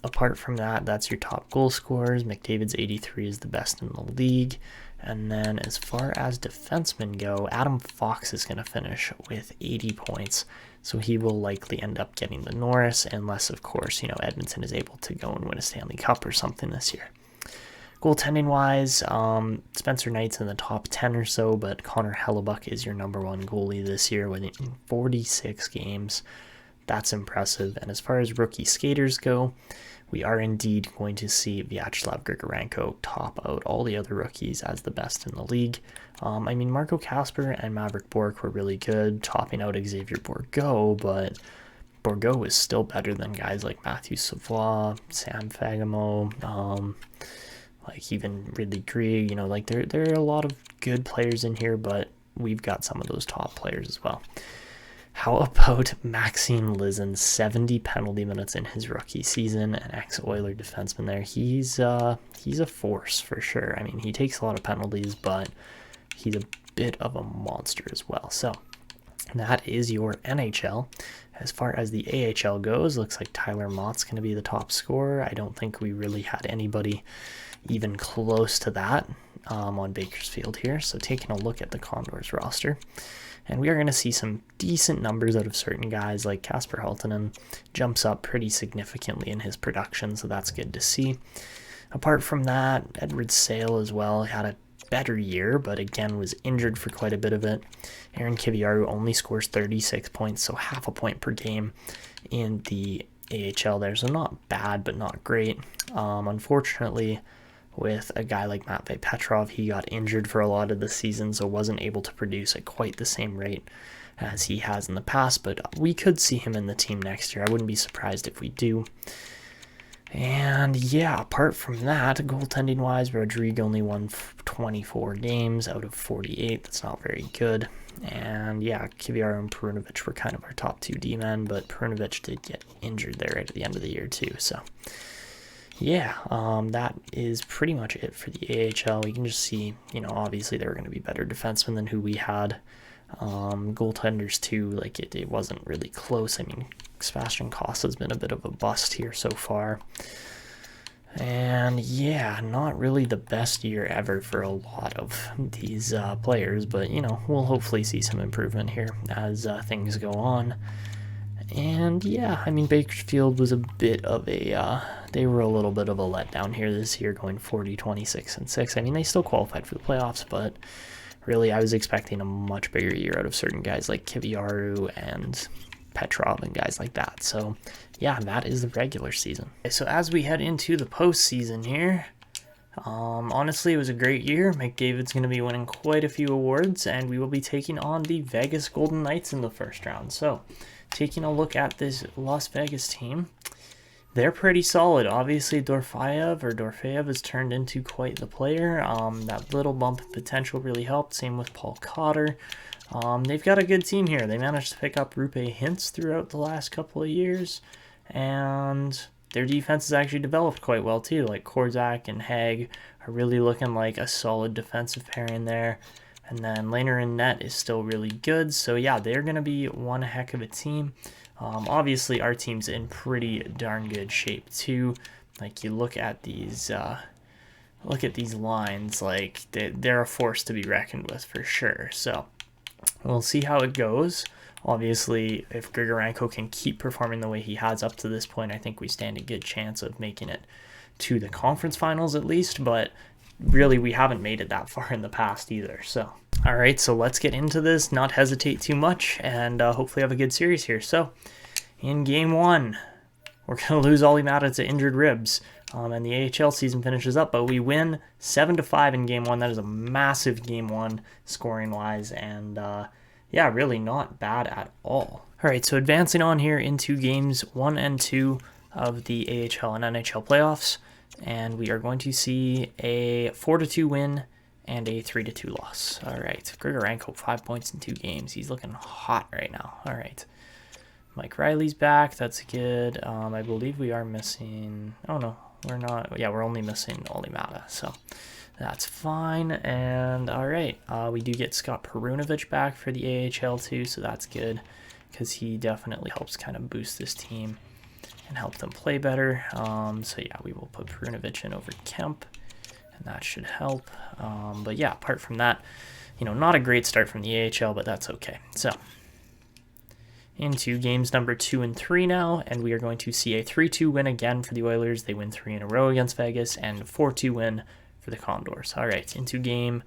apart from that, that's your top goal scorers. McDavid's 83 is the best in the league. And then as far as defensemen go, Adam Fox is going to finish with 80 points. So he will likely end up getting the Norris, unless, of course, Edmonton is able to go and win a Stanley Cup or something this year. Goaltending-wise, Spencer Knight's in the top 10 or so, but Connor Hellebuck is your number one goalie this year winning 46 games. That's impressive. And as far as rookie skaters go, we are indeed going to see Vyacheslav Grigorenko top out all the other rookies as the best in the league. Marco Kasper and Maverick Bourque were really good, topping out Xavier Bourgault, but Bourgault is still better than guys like Matthew Savoie, Sam Fagemo, even Ridley Grieg. There are a lot of good players in here, but we've got some of those top players as well. How about Maxime Lizin, 70 penalty minutes in his rookie season, an ex-Oiler defenseman there. He's a force for sure. He takes a lot of penalties, but he's a bit of a monster as well. So that is your NHL. As far as the AHL goes, looks like Tyler Mott's going to be the top scorer. I don't think we really had anybody even close to that on Bakersfield here. So taking a look at the Condors roster, and we are going to see some decent numbers out of certain guys, like Kasper Halttunen jumps up pretty significantly in his production, so that's good to see. Apart from that, Edward Sale as well had a better year, but again was injured for quite a bit of it. Aaron Kiviaru only scores 36 points, so half a point per game in the AHL there, so not bad, but not great. Unfortunately, with a guy like Matvei Petrov, he got injured for a lot of the season, so wasn't able to produce at quite the same rate as he has in the past, but we could see him in the team next year. I wouldn't be surprised if we do. And yeah, apart from that, goaltending-wise, Rodrigue only won 24 games out of 48. That's not very good. And yeah, Kiviaru and Perunovic were kind of our top two D-men, but Perunovic did get injured there right at the end of the year too, so... yeah, that is pretty much it for the AHL. You can just see, obviously there were going to be better defensemen than who we had. Goaltenders too, it wasn't really close. Sebastian Costa's been a bit of a bust here so far. And yeah, not really the best year ever for a lot of these players, but, we'll hopefully see some improvement here as things go on. And yeah, Bakersfield was a bit of a, they were a little bit of a letdown here this year, going 40-26-6. They still qualified for the playoffs, but really I was expecting a much bigger year out of certain guys like Kiviaru and Petrov and guys like that. So yeah, that is the regular season. So as we head into the postseason here, honestly, it was a great year. McDavid's going to be winning quite a few awards, and we will be taking on the Vegas Golden Knights in the first round. So taking a look at this Las Vegas team, they're pretty solid. Obviously, Dorofeyev has turned into quite the player. That little bump in potential really helped. Same with Paul Cotter. They've got a good team here. They managed to pick up Rupe Hintz throughout the last couple of years, and their defense has actually developed quite well too. Like Korzak and Haig are really looking like a solid defensive pairing there. And then Laner in net is still really good. So yeah, they're going to be one heck of a team. Obviously, our team's in pretty darn good shape too. Like you look at these lines, like they're a force to be reckoned with for sure. So we'll see how it goes. Obviously, if Grigorenko can keep performing the way he has up to this point, I think we stand a good chance of making it to the conference finals at least, but really we haven't made it that far in the past either. So all right, so let's get into this, not hesitate too much, and hopefully have a good series here. So in game one, we're going to lose Olli Mata to injured ribs, and the AHL season finishes up, but we win 7-5 in game one. That is a massive game one scoring wise, and yeah, really not bad at all. All right, so advancing on here into games 1 and 2 of the AHL and NHL playoffs, and we are going to see a 4-2 win and a 3-2 loss. All right, Grigorenko, 5 points in 2 games. He's looking hot right now. All right, Mike Riley's back. That's good. I believe we are missing... Oh, no, we're not. Yeah, we're only missing Olli Mata, so that's fine. And all right, we do get Scott Perunovich back for the AHL too, so that's good because he definitely helps kind of boost this team and help them play better. So yeah, we will put Perunovich in over Kemp, and that should help. But yeah, apart from that, not a great start from the AHL, but that's okay. So into games number 2 and 3 now, and we are going to see a 3-2 win again for the Oilers. They win 3 in a row against Vegas, and 4-2 win for the Condors. All right, into game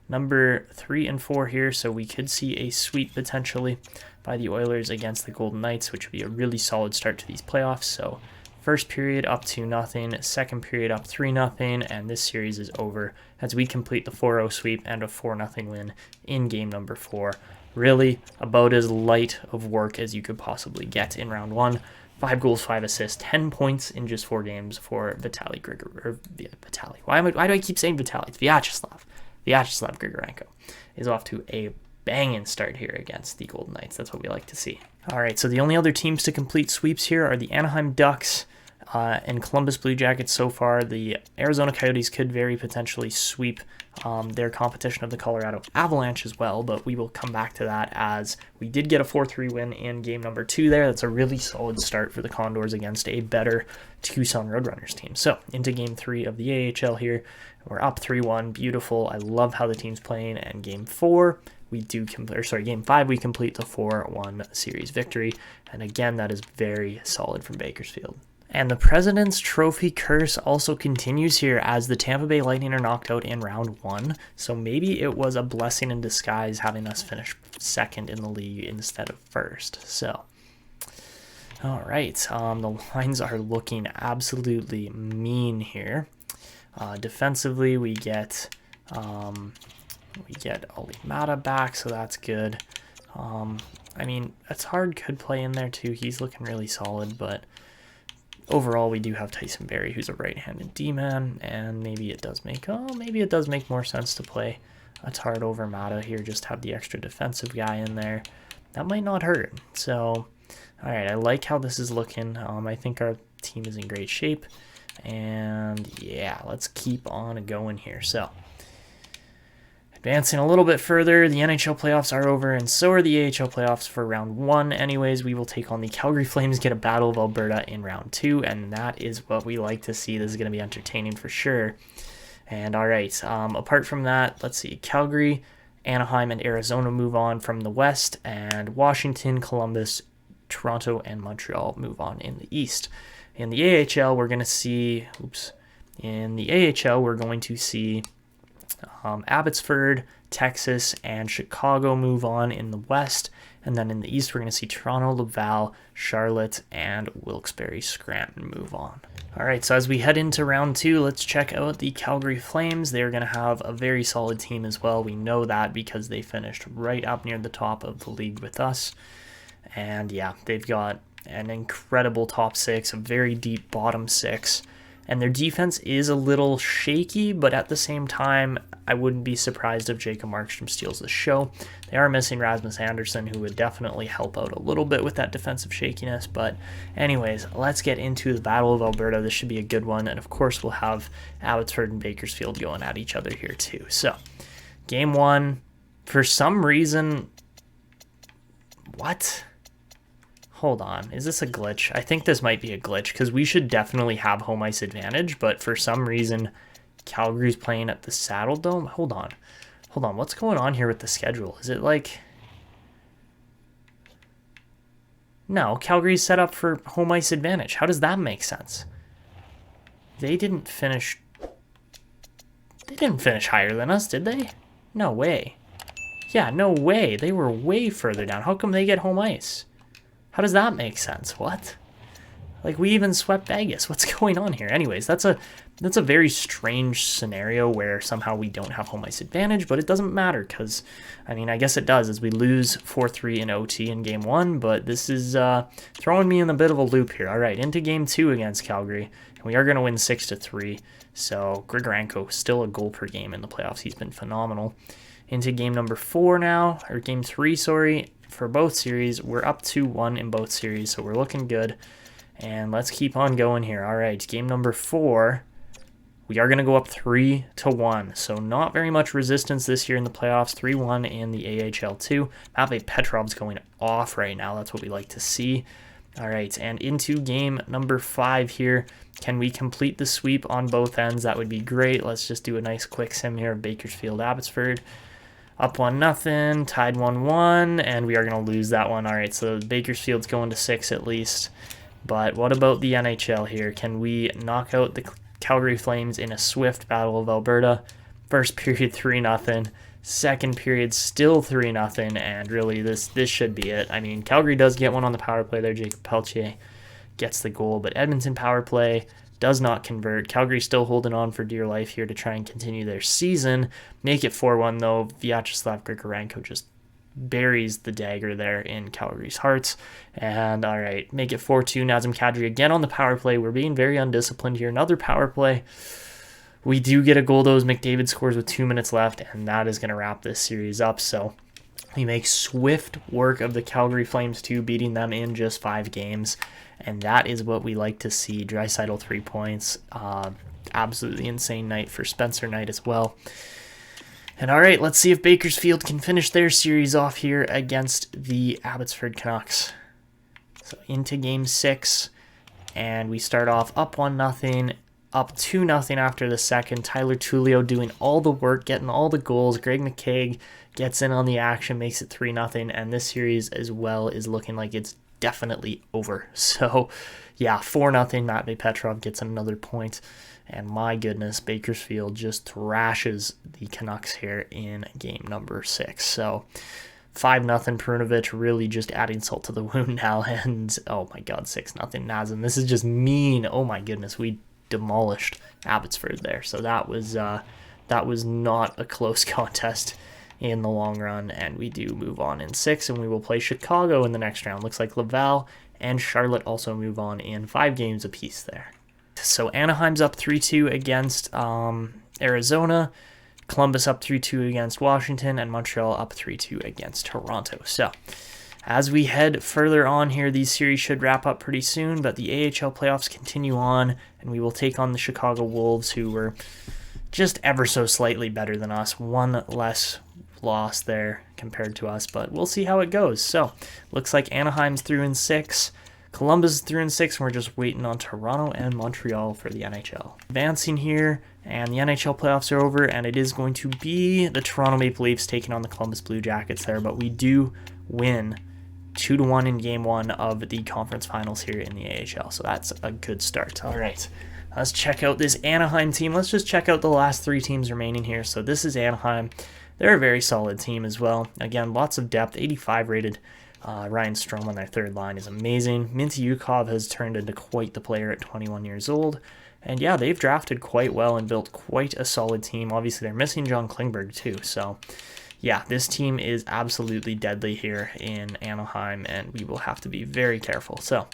number 3 and 4 here, so we could see a sweep potentially by the Oilers against the Golden Knights, which would be a really solid start to these playoffs. So first period up 2-0, second period up 3-0, and this series is over as we complete the 4-0 sweep and a 4-0 win in game number 4. Really about as light of work as you could possibly get in round 1. 5 goals, 5 assists, 10 points in just 4 games for Vitaly Vitaly. Why do I keep saying Vitaly? It's Vyacheslav. Vyacheslav Grigorenko is off to a banging start here against the Golden Knights. That's what we like to see. All right, so the only other teams to complete sweeps here are the Anaheim Ducks and Columbus Blue Jackets so far. The Arizona Coyotes could very potentially sweep their competition of the Colorado Avalanche as well, but we will come back to that as we did get a 4-3 win in game number 2 there. That's a really solid start for the Condors against a better Tucson Roadrunners team. So into game 3 of the AHL here, we're up 3-1. Beautiful. I love how the team's playing. And game 4, game 5, we complete the 4-1 series victory. And again, that is very solid from Bakersfield. And the President's Trophy curse also continues here as the Tampa Bay Lightning are knocked out in round 1. So maybe it was a blessing in disguise having us finish second in the league instead of first. So, all right, the lines are looking absolutely mean here. Defensively, we get Olli Mata back, so that's good. I mean, Atard could play in there too. He's looking really solid, but overall, we do have Tyson Barrie, who's a right-handed D-man, and maybe it does make more sense to play Atard over Mata here, just have the extra defensive guy in there. That might not hurt. So, all right, I like how this is looking. I think our team is in great shape, and yeah, let's keep on going here. So, advancing a little bit further, the NHL playoffs are over, and so are the AHL playoffs for round 1. Anyways, we will take on the Calgary Flames, get a Battle of Alberta in round 2, and that is what we like to see. This is going to be entertaining for sure. And all right, apart from that, let's see. Calgary, Anaheim, and Arizona move on from the West, and Washington, Columbus, Toronto, and Montreal move on in the East. In the AHL, we're going to see... Abbotsford, Texas, and Chicago move on in the West. And then in the East, we're going to see Toronto, Laval, Charlotte, and Wilkes-Barre Scranton move on. All right, so as we head into round 2, let's check out the Calgary Flames. They're going to have a very solid team as well. We know that because they finished right up near the top of the league with us. And yeah, they've got an incredible top 6, a very deep bottom 6. And their defense is a little shaky, but at the same time, I wouldn't be surprised if Jacob Markstrom steals the show. They are missing Rasmus Andersson, who would definitely help out a little bit with that defensive shakiness. But anyways, let's get into the Battle of Alberta. This should be a good one. And of course, we'll have Abbotsford and Bakersfield going at each other here too. So, game 1, For some reason... What? Hold on. Is this a glitch? I think this might be a glitch because we should definitely have home ice advantage, but for some reason, Calgary's playing at the Saddle Dome. Hold on. Hold on. What's going on here with the schedule? Is it like... No, Calgary's set up for home ice advantage. How does that make sense? They didn't finish higher than us, did they? No way. Yeah, no way. They were way further down. How come they get home ice? How does that make sense? What? Like, we even swept Vegas. What's going on here? Anyways, that's a very strange scenario where somehow we don't have home ice advantage, but it doesn't matter because, I mean, I guess it does as we lose 4-3 in OT in Game 1, but this is throwing me in a bit of a loop here. All right, into Game 2 against Calgary, and we are going to win 6-3, so Grigorenko still a goal per game in the playoffs. He's been phenomenal. Into Game number 4 now, or Game 3, sorry, for both series. We're up 2-1 in both series, so we're looking good. And let's keep on going here. All right, Game number 4. We are going to go up 3-1. So not very much resistance this year in the playoffs. 3-1 in the AHL 2. Matvei Petrov's going off right now. That's what we like to see. All right, and into Game number 5 here. Can we complete the sweep on both ends? That would be great. Let's just do a nice quick sim here of Bakersfield, Abbotsford. Up 1-0, tied 1-1, and we are going to lose that one. All right, so Bakersfield's going to 6 at least. But what about the NHL here? Can we knock out the Calgary Flames in a swift battle of Alberta? First period 3-0. Second period still 3-0. And really, this should be it. I mean, Calgary does get one on the power play there. Jacob Peltier gets the goal. But Edmonton power play does not convert. Calgary still holding on for dear life here to try and continue their season. Make it 4-1 though. Vyacheslav Grigorenko just buries the dagger there in Calgary's hearts. And all right, make it 4-2. Nazem Kadri again on the power play. We're being very undisciplined here. Another power play. We do get a goal though as McDavid scores with 2 minutes left, and that is going to wrap this series up. So we make swift work of the Calgary Flames too, beating them in just 5 games. And that is what we like to see. Draisaitl 3 points. Absolutely insane night for Spencer Knight as well. And all right, let's see if Bakersfield can finish their series off here against the Abbotsford Canucks. So into Game 6, and we start off up 1-0, up 2-0 after the second. Tyler Tullio doing all the work, getting all the goals. Greg McKaig gets in on the action, makes it 3-0, and this series as well is looking like it's definitely over. So yeah, 4-0, Matvei Petrov gets another point. And my goodness, Bakersfield just thrashes the Canucks here in Game number 6. So 5-0 Perunovic, really just adding salt to the wound now. And oh my God, 6-0 Nazem. This is just mean. Oh my goodness, we demolished Abbotsford there. So that was not a close contest in the long run. And we do move on in 6, and we will play Chicago in the next round. Looks like Laval and Charlotte also move on in 5 games apiece there. So Anaheim's up 3-2 against Arizona, Columbus up 3-2 against Washington, and Montreal up 3-2 against Toronto. So as we head further on here, these series should wrap up pretty soon, but the AHL playoffs continue on, and we will take on the Chicago Wolves, who were just ever so slightly better than us. 1 less loss there compared to us, but we'll see how it goes. So looks like Anaheim's through in 6. Columbus is through in 6, and we're just waiting on Toronto and Montreal for the NHL. Advancing here, and the NHL playoffs are over, and it is going to be the Toronto Maple Leafs taking on the Columbus Blue Jackets there, but we do win 2-1 in Game 1 of the conference finals here in the AHL, so that's a good start. All right, let's check out this Anaheim team. Let's just check out the last 3 teams remaining here. So this is Anaheim. They're a very solid team as well. Again, lots of depth, 85 rated. Ryan Strome on their third line is amazing. Minty Yukov has turned into quite the player at 21 years old. And yeah, they've drafted quite well and built quite a solid team. Obviously, they're missing John Klingberg too. So yeah, this team is absolutely deadly here in Anaheim, and we will have to be very careful. So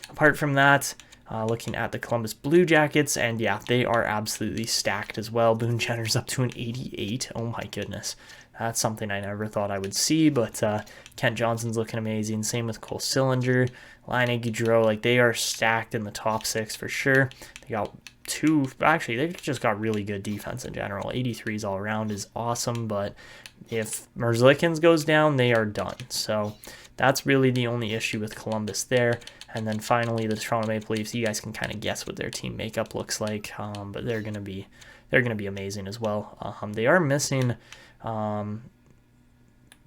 apart from that, looking at the Columbus Blue Jackets, and yeah, they are absolutely stacked as well. Boone Jenner's up to an 88. Oh my goodness. That's something I never thought I would see, but Kent Johnson's looking amazing. Same with Cole Sillinger, Laine Gaudreau. Like, they are stacked in the top 6 for sure. They got actually, they've just got really good defense in general. 83s all around is awesome, but if Merzlikins goes down, they are done. So that's really the only issue with Columbus there. And then finally, the Toronto Maple Leafs. You guys can kind of guess what their team makeup looks like, but they're gonna be amazing as well. They are missing.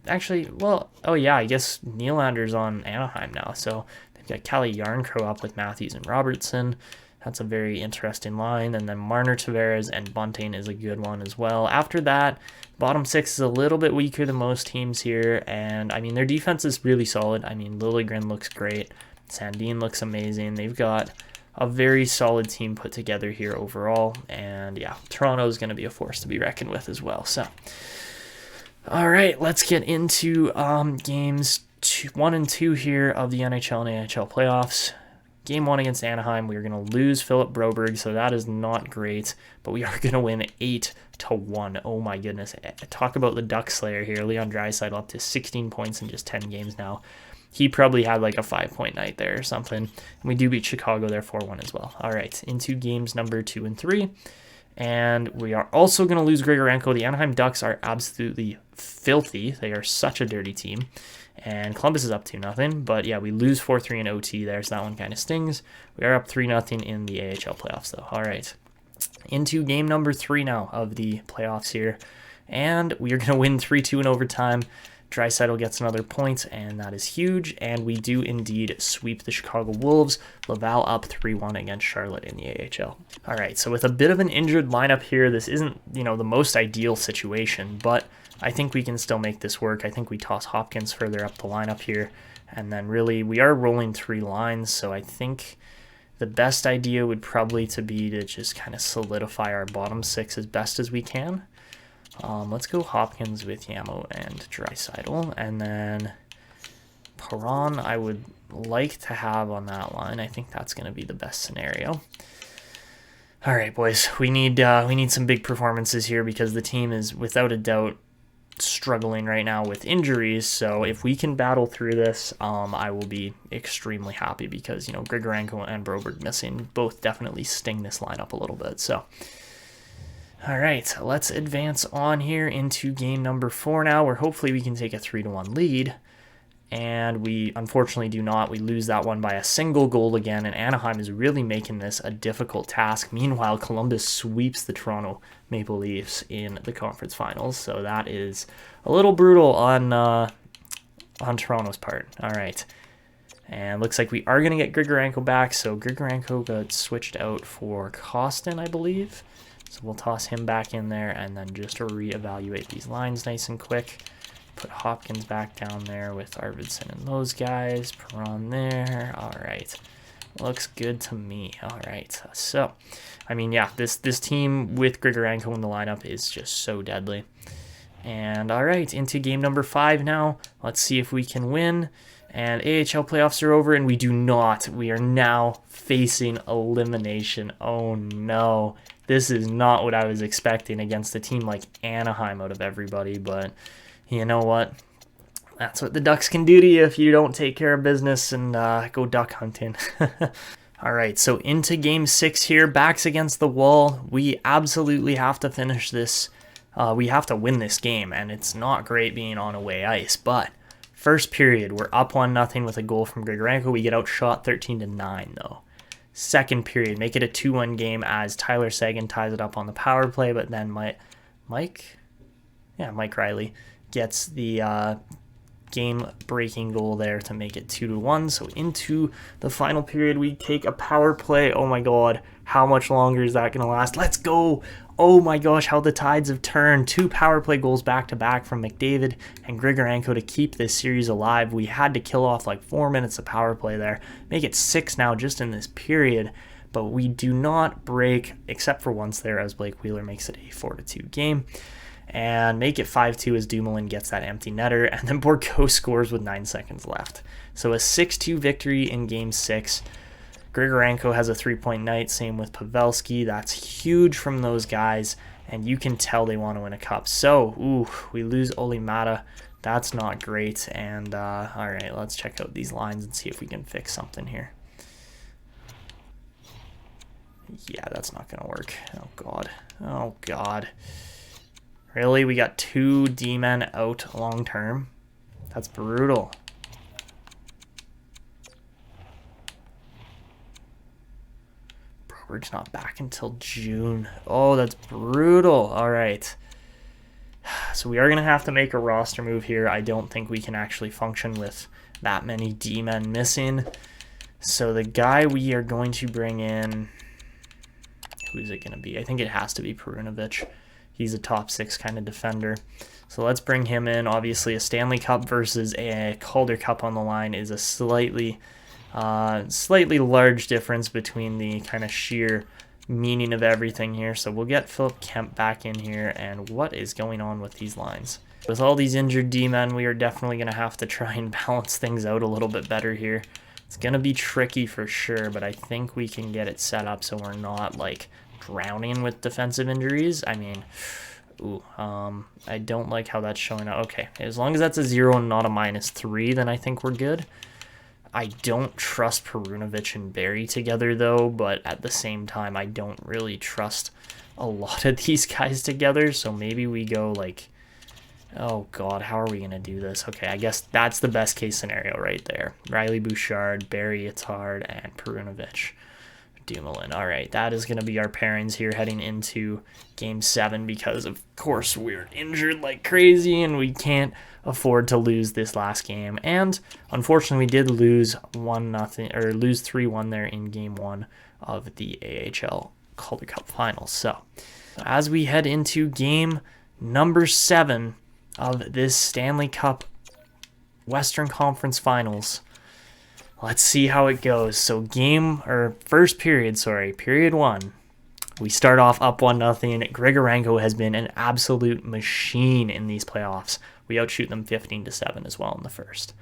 Actually, well, oh yeah, I guess Nylander's on Anaheim now, so they've got Calle Yarncrow up with Matthews and Robertson. That's a very interesting line. And then Marner, Tavares, and Bunting is a good one as well. After that, bottom 6 is a little bit weaker than most teams here. And, I mean, their defense is really solid. I mean, Liljegren looks great. Sandin looks amazing. They've got a very solid team put together here overall. And, yeah, Toronto is going to be a force to be reckoned with as well. So, all right, let's get into games 1 and 2 here of the NHL and AHL playoffs. Game 1 against Anaheim, we are going to lose Philip Broberg, so that is not great, but we are going to win 8-1. Oh my goodness. Talk about the Duck Slayer here. Leon Draisaitl up to 16 points in just 10 games now. He probably had like a 5-point night there or something. And we do beat Chicago there 4-1 as well. All right, into games number 2 and 3. And we are also going to lose Grigorenko. The Anaheim Ducks are absolutely filthy. They are such a dirty team. And Columbus is up 2-0. But yeah, we lose 4-3 in OT there, so that one kind of stings. We are up 3-0 in the AHL playoffs, though. All right. Into game number 3 now of the playoffs here. And we are going to win 3-2 in overtime. Draisaitl gets another point, and that is huge. And we do indeed sweep the Chicago Wolves. Laval up 3-1 against Charlotte in the AHL. All right, so with a bit of an injured lineup here, this isn't, the most ideal situation, but I think we can still make this work. I think we toss Hopkins further up the lineup here. And then really, we are rolling 3 lines, so I think the best idea would probably be to just kind of solidify our bottom 6 as best as we can. Let's go Hopkins with Yamo and Draisaitl. And then Perron I would like to have on that line. I think that's going to be the best scenario. All right, boys, we need some big performances here because the team is without a doubt struggling right now with injuries. So if we can battle through this, I will be extremely happy because, Grigorenko and Broberg missing both definitely sting this lineup a little bit. So, all right, let's advance on here into game number 4 now, where hopefully we can take a 3-1 lead. And we unfortunately do not. We lose that one by a single goal again, and Anaheim is really making this a difficult task. Meanwhile, Columbus sweeps the Toronto Maple Leafs in the conference finals, so that is a little brutal on Toronto's part. All right, and looks like we are going to get Grigorenko back, so Grigorenko got switched out for Kostin, I believe. So we'll toss him back in there, and then just reevaluate these lines nice and quick. Put Hopkins back down there with Arvidsson and those guys. Perron there. All right. Looks good to me. All right. So, I mean, yeah, this team with Grigorenko in the lineup is just so deadly. And, all right, into game number 5 now. Let's see if we can win. And AHL playoffs are over, and we do not. We are now facing elimination. Oh, no. This is not what I was expecting against a team like Anaheim out of everybody, but you know what? That's what the Ducks can do to you if you don't take care of business and go duck hunting. All right, so into game 6 here, backs against the wall. We absolutely have to finish this. We have to win this game, and it's not great being on away ice. But first period, we're up 1-0 with a goal from Grigorenko. We get outshot 13-9, though. Second period, make it a 2-1 game as Tyler Seguin ties it up on the power play, but then Mike Riley gets the game-breaking goal there to make it 2-1. So into the final period, we take a power play. Oh my god, how much longer is that going to last? Let's go! Oh my gosh, how the tides have turned. 2 power play goals back-to-back from McDavid and Grigorenko to keep this series alive. We had to kill off like 4 minutes of power play there. Make it 6 now just in this period. But we do not break, except for once there as Blake Wheeler makes it a 4-2 game. And make it 5-2 as Dumoulin gets that empty netter. And then Bourgault scores with 9 seconds left. So a 6-2 victory in Game 6. Grigorenko has a 3-point night, same with Pavelski. That's huge from those guys. and you can tell they want to win a cup. So, ooh, we lose Olimata. That's not great. And, all right, let's check out these lines and see if we can fix something here. Yeah, that's not going to work. Oh, God. Oh, God. Really? We got 2 D-men out long term? That's brutal. Broberg's not back until June. Oh, that's brutal. All right. So we are going to have to make a roster move here. I don't think we can actually function with that many D-men missing. So the guy we are going to bring in... Who is it going to be? I think it has to be Perunovic. He's a top 6 kind of defender. So let's bring him in. Obviously, a Stanley Cup versus a Calder Cup on the line is a slightly large difference between the kind of sheer meaning of everything here. So we'll get Philip Kemp back in here. And what is going on with these lines? With all these injured D-men, we are definitely going to have to try and balance things out a little bit better here. It's going to be tricky for sure, but I think we can get it set up so we're not, like, drowning with defensive injuries. I mean, ooh, I don't like how that's showing up. Okay, as long as that's a 0 and not a -3, then I think we're good. I don't trust Perunovic and Barry together, though, but at the same time, I don't really trust a lot of these guys together, so maybe we go, like... Oh, God, how are we going to do this? Okay, I guess that's the best case scenario right there. Riley Bouchard, Barry Ittard, and Perunovic. Dumoulin. All right, that is going to be our pairings here heading into Game 7 because, of course, we're injured like crazy and we can't afford to lose this last game. And, unfortunately, we did lose 1-0 or lose 3-1 there in Game 1 of the AHL Calder Cup Finals. So, as we head into Game number 7 of this Stanley Cup Western Conference Finals. Let's see how it goes. So period 1. We start off up 1-0. Grigorenko has been an absolute machine in these playoffs. We outshoot them 15-7 as well in the first.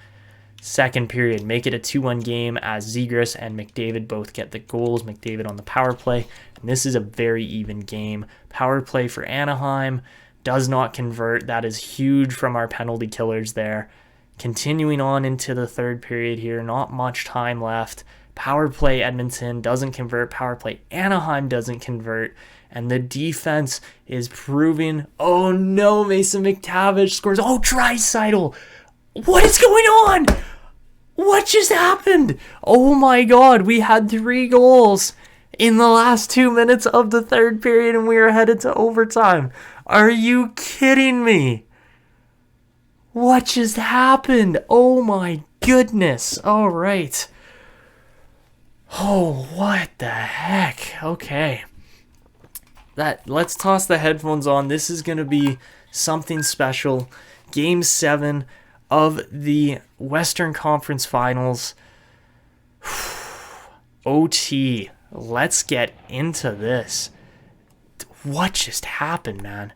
Second period, make it a 2-1 game as Zegras and McDavid both get the goals. McDavid on the power play. And this is a very even game. Power play for Anaheim. Does not convert. That is huge from our penalty killers there. Continuing on into the third period here, not much time left. Power play Edmonton doesn't convert. Power play Anaheim doesn't convert. And the defense is proving, oh no, Mason McTavish scores. Oh, Draisaitl. What is going on? What just happened? Oh my God, we had 3 goals in the last 2 minutes of the third period and we are headed to overtime. Are you kidding me? What just happened? Oh my goodness. All right. Oh, what the heck? Okay. Let's toss the headphones on. This is going to be something special. Game 7 of the Western Conference Finals. OT. Let's get into this. What just happened, man?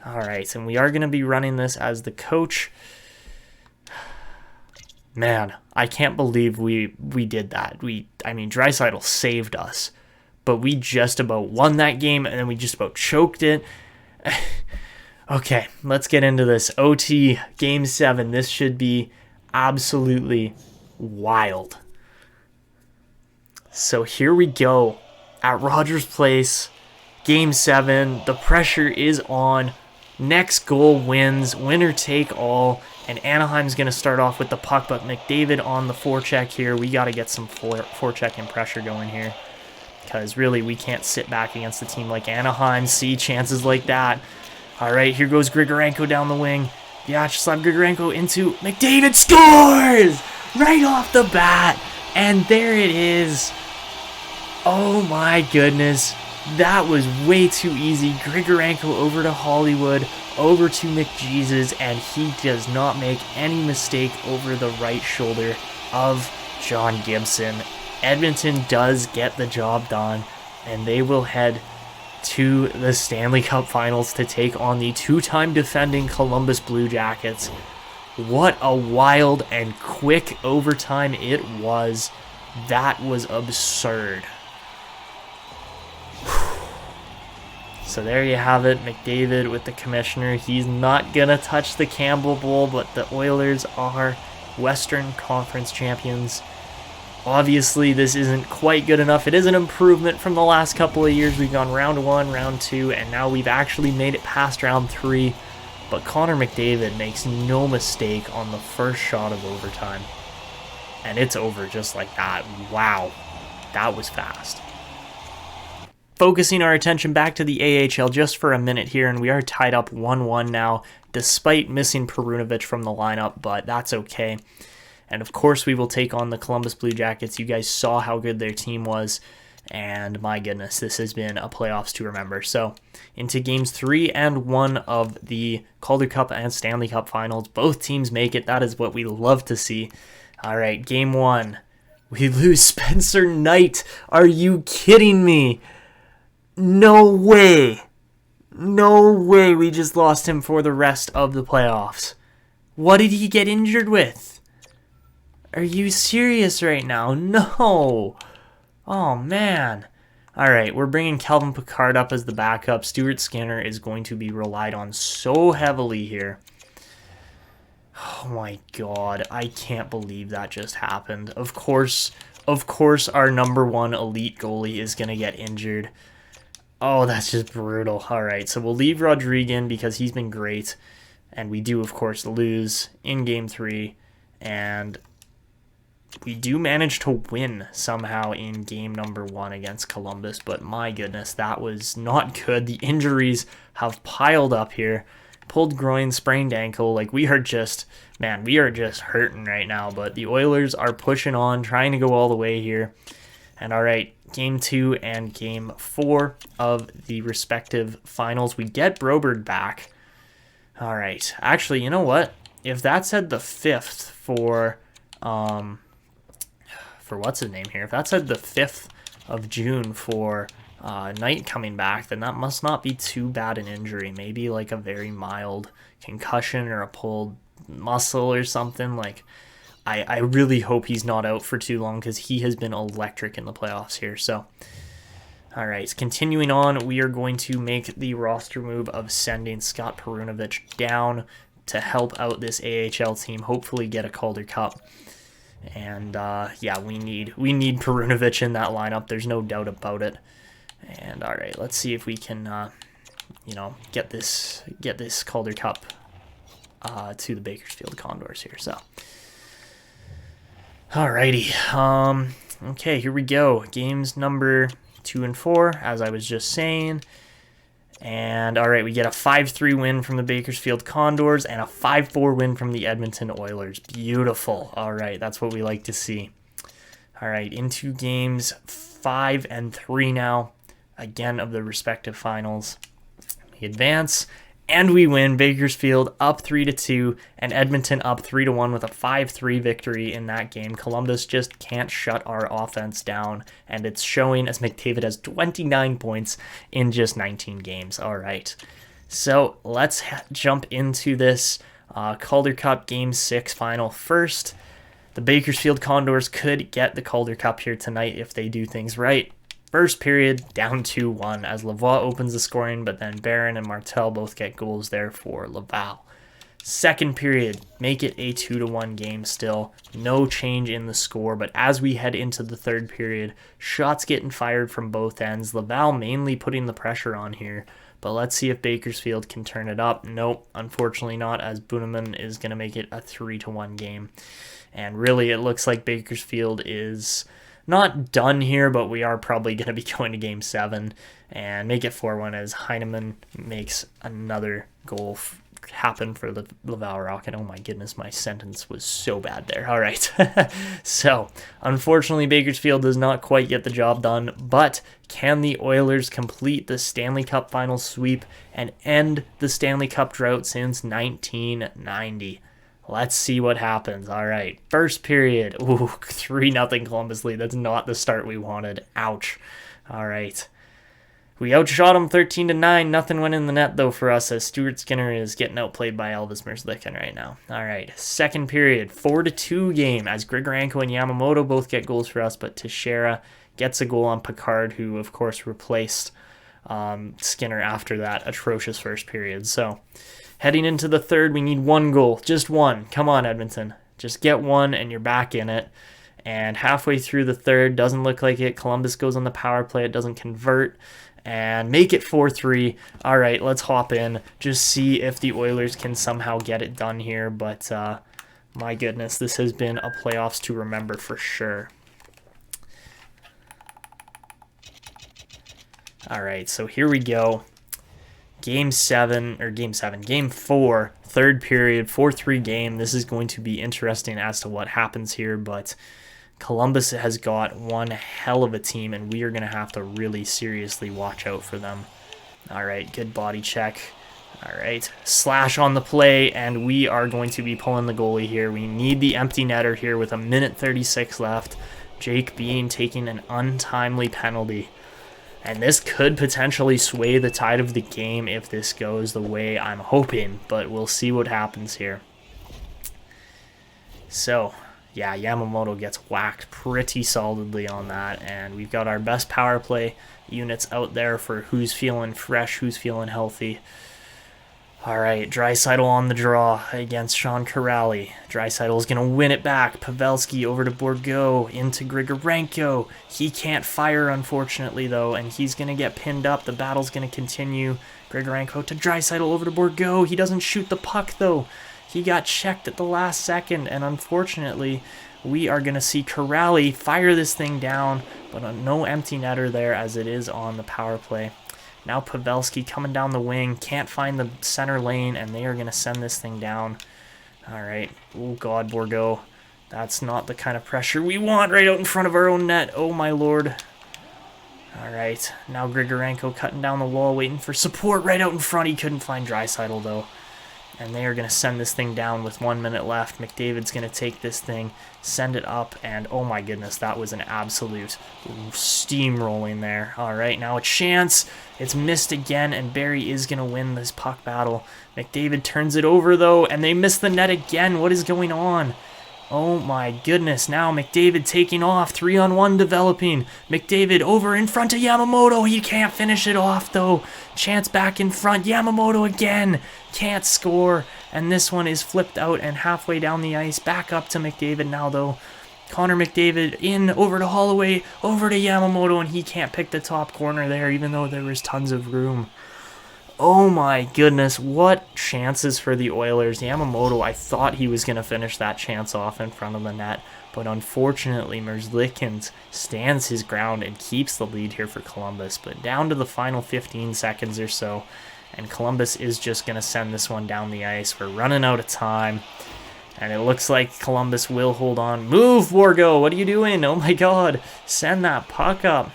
All right, and we are going to be running this as the coach. Man, I can't believe we did that. I mean, Draisaitl saved us, but we just about won that game, and then we just about choked it. Okay, let's get into this. OT, Game 7. This should be absolutely wild. So here we go. At Rogers Place, Game 7, the pressure is on. Next goal wins, winner take all, and Anaheim's going to start off with the puck, but McDavid on the forecheck here. We got to get some forecheck and pressure going here, because really we can't sit back against a team like Anaheim, see chances like that. All right, here goes Grigorenko down the wing. Vyacheslav Grigorenko into McDavid, scores! Right off the bat, and there it is. Oh my goodness, that was way too easy. Grigorenko over to Hollywood, over to McJesus, and he does not make any mistake over the right shoulder of John Gibson. Edmonton does get the job done, and they will head to the Stanley Cup Finals to take on the 2-time defending Columbus Blue Jackets. What a wild and quick overtime it was. That was absurd. So there you have it, McDavid with the commissioner. He's not going to touch the Campbell Bowl, but the Oilers are Western Conference champions. Obviously, this isn't quite good enough. It is an improvement from the last couple of years. We've gone round 1, round 2, and now we've actually made it past round 3. But Connor McDavid makes no mistake on the first shot of overtime. And it's over just like that. Wow, that was fast. Focusing our attention back to the AHL just for a minute here, and we are tied up 1-1 now, despite missing Perunovic from the lineup, but that's okay. And of course, we will take on the Columbus Blue Jackets. You guys saw how good their team was, and my goodness, this has been a playoffs to remember. So, into games 3 and 1 of the Calder Cup and Stanley Cup finals, both teams make it. That is what we love to see. All right, game 1. We lose Spencer Knight. Are you kidding me? No way. No way we just lost him for the rest of the playoffs. What did he get injured with? Are you serious right now? No. Oh, man. All right, we're bringing Calvin Pickard up as the backup. Stuart Skinner is going to be relied on so heavily here. Oh, my God. I can't believe that just happened. Of course, our number 1 elite goalie is going to get injured. Oh, that's just brutal. All right, so we'll leave Rodriguez in because he's been great. And we do, of course, lose in Game 3. And we do manage to win somehow in Game number 1 against Columbus. But my goodness, that was not good. The injuries have piled up here. Pulled groin, sprained ankle. Like, we are just hurting right now. But the Oilers are pushing on, trying to go all the way here. And all right, Game 2 and Game 4 of the respective finals. We get Broberg back. All right. Actually, you know what? If that said the 5th for what's his name here, if that said the 5th of June for Knight coming back, then that must not be too bad an injury. Maybe like a very mild concussion or a pulled muscle or something. Like, I really hope he's not out for too long because he has been electric in the playoffs here. So, all right, continuing on, we are going to make the roster move of sending Scott Perunovic down to help out this AHL team, hopefully get a Calder Cup. And yeah, we need Perunovic in that lineup. There's no doubt about it. And all right, let's see if we can, get this Calder Cup to the Bakersfield Condors here. So. Alrighty, okay, here we go. Games number 2 and 4, as I was just saying. And, alright, we get a 5-3 win from the Bakersfield Condors and a 5-4 win from the Edmonton Oilers. Beautiful. Alright, that's what we like to see. Alright, into games 5 and 3 now, again of the respective finals. We advance. And we win. Bakersfield up 3-2 and Edmonton up 3-1 with a 5-3 victory in that game. Columbus just can't shut our offense down, and it's showing as McDavid has 29 points in just 19 games. All right, so let's jump into this Calder Cup Game 6 final first. The Bakersfield Condors could get the Calder Cup here tonight if they do things right. First period, down 2-1 as Laval opens the scoring, but then Barron and Martel both get goals there for Laval. Second period, make it a 2-1 game still. No change in the score, but as we head into the third period, shots getting fired from both ends. Laval mainly putting the pressure on here, but let's see if Bakersfield can turn it up. Nope, unfortunately not, as Buneman is going to make it a 3-1 game. And really, it looks like Bakersfield is not done here, but we are probably going to be going to Game 7 and make it 4-1 as Heineman makes another goal happen for the Laval Rocket. Oh my goodness, my sentence was so bad there. All right. So, unfortunately, Bakersfield does not quite get the job done, but can the Oilers complete the Stanley Cup final sweep and end the Stanley Cup drought since 1990? Let's see what happens. All right. First period. Ooh, 3-0 Columbus lead. That's not the start we wanted. Ouch. All right. We outshot them 13-9. Nothing went in the net, though, for us, as Stuart Skinner is getting outplayed by Elvis Merzlikhin right now. All right. Second period. 4-2 game, as Grigorenko and Yamamoto both get goals for us, but Teixeira gets a goal on Pickard, who, of course, replaced Skinner after that atrocious first period. So heading into the third, we need 1 goal. Just 1. Come on, Edmonton. Just get 1 and you're back in it. And halfway through the third, doesn't look like it. Columbus goes on the power play. It doesn't convert. And make it 4-3. All right, let's hop in. Just see if the Oilers can somehow get it done here. But my goodness, this has been a playoffs to remember for sure. All right, so here we go. Game 4, third period, 4-3 game. This is going to be interesting as to what happens here, but Columbus has got one hell of a team, and we are going to have to really seriously watch out for them. All right, good body check. All right, slash on the play, and we are going to be pulling the goalie here. We need the empty netter here with 1:36 left. Jake Bean taking an untimely penalty. And this could potentially sway the tide of the game if this goes the way I'm hoping, but we'll see what happens here. So, yeah, Yamamoto gets whacked pretty solidly on that, and we've got our best power play units out there for who's feeling fresh, who's feeling healthy. All right, Draisaitl on the draw against Sean Kuraly. Draisaitl's going to win it back. Pavelski over to Bourgault, into Grigorenko. He can't fire, unfortunately, though, and he's going to get pinned up. The battle's going to continue. Grigorenko to Draisaitl over to Bourgault. He doesn't shoot the puck, though. He got checked at the last second, and unfortunately, we are going to see Kuraly fire this thing down, but no empty netter there as it is on the power play. Now Pavelski coming down the wing, can't find the center lane, and they are going to send this thing down. All right. Oh, God, Bourgault. That's not the kind of pressure we want right out in front of our own net. Oh, my Lord. All right. Now Grigorenko cutting down the wall, waiting for support right out in front. He couldn't find Draisaitl, though. And they are going to send this thing down with 1 minute left. McDavid's going to take this thing, send it up, and oh my goodness, that was an absolute steamrolling there. All right, now a chance. It's missed again, and Barrie is going to win this puck battle. McDavid turns it over, though, and they miss the net again. What is going on? Oh my goodness, now McDavid taking off, 3-on-1 developing. McDavid over in front of Yamamoto, he can't finish it off though. Chance back in front, Yamamoto again, can't score. And this one is flipped out and halfway down the ice, back up to McDavid now though. Connor McDavid in, over to Holloway, over to Yamamoto, and he can't pick the top corner there even though there was tons of room. Oh my goodness, what chances for the Oilers. Yamamoto, I thought he was going to finish that chance off in front of the net, but unfortunately Merzlikins stands his ground and keeps the lead here for Columbus. But down to the final 15 seconds or so, and Columbus is just going to send this one down the ice. We're running out of time, and it looks like Columbus will hold on. Move, Bourgault, what are you doing? Oh my God, send that puck up.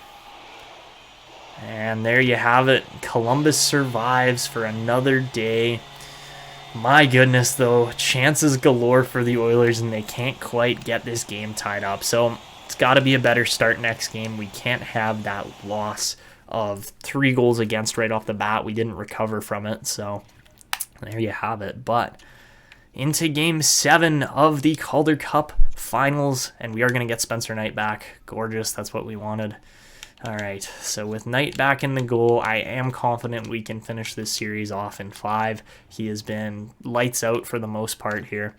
And there you have it. Columbus survives for another day. My goodness, though, chances galore for the Oilers, and they can't quite get this game tied up. So it's got to be a better start next game. We can't have that loss of 3 goals against right off the bat. We didn't recover from it, so there you have it. But into Game 7 of the Calder Cup Finals, and we are going to get Spencer Knight back. Gorgeous, that's what we wanted. All right, so with Knight back in the goal, I am confident we can finish this series off in 5. He has been lights out for the most part here.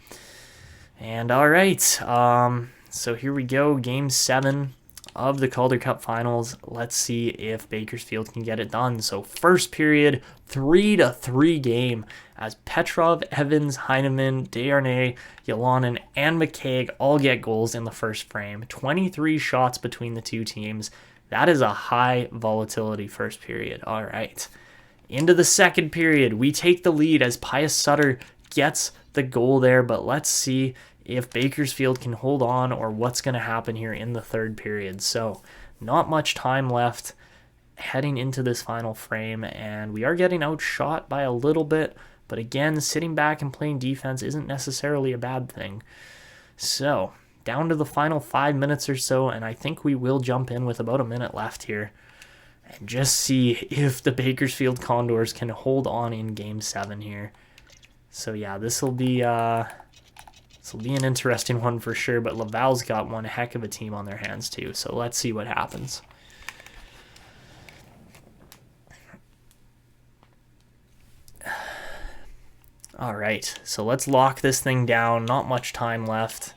And all right, so here we go, Game 7 of the Calder Cup Finals. Let's see if Bakersfield can get it done. So first period, 3-3 game as Petrov, Evans, Heineman, Desharnais, Ylonen, and McKaig all get goals in the first frame. 23 shots between the two teams. That is a high volatility first period. All right. Into the second period, we take the lead as Pius Sutter gets the goal there, but let's see if Bakersfield can hold on or what's going to happen here in the third period. So not much time left heading into this final frame, and we are getting outshot by a little bit, but again, sitting back and playing defense isn't necessarily a bad thing. So down to the final 5 minutes or so, and I think we will jump in with about a minute left here and just see if the Bakersfield Condors can hold on in Game 7 here. So yeah, this will be an interesting one for sure, but Laval's got one heck of a team on their hands too, so let's see what happens. All right, so let's lock this thing down. Not much time left.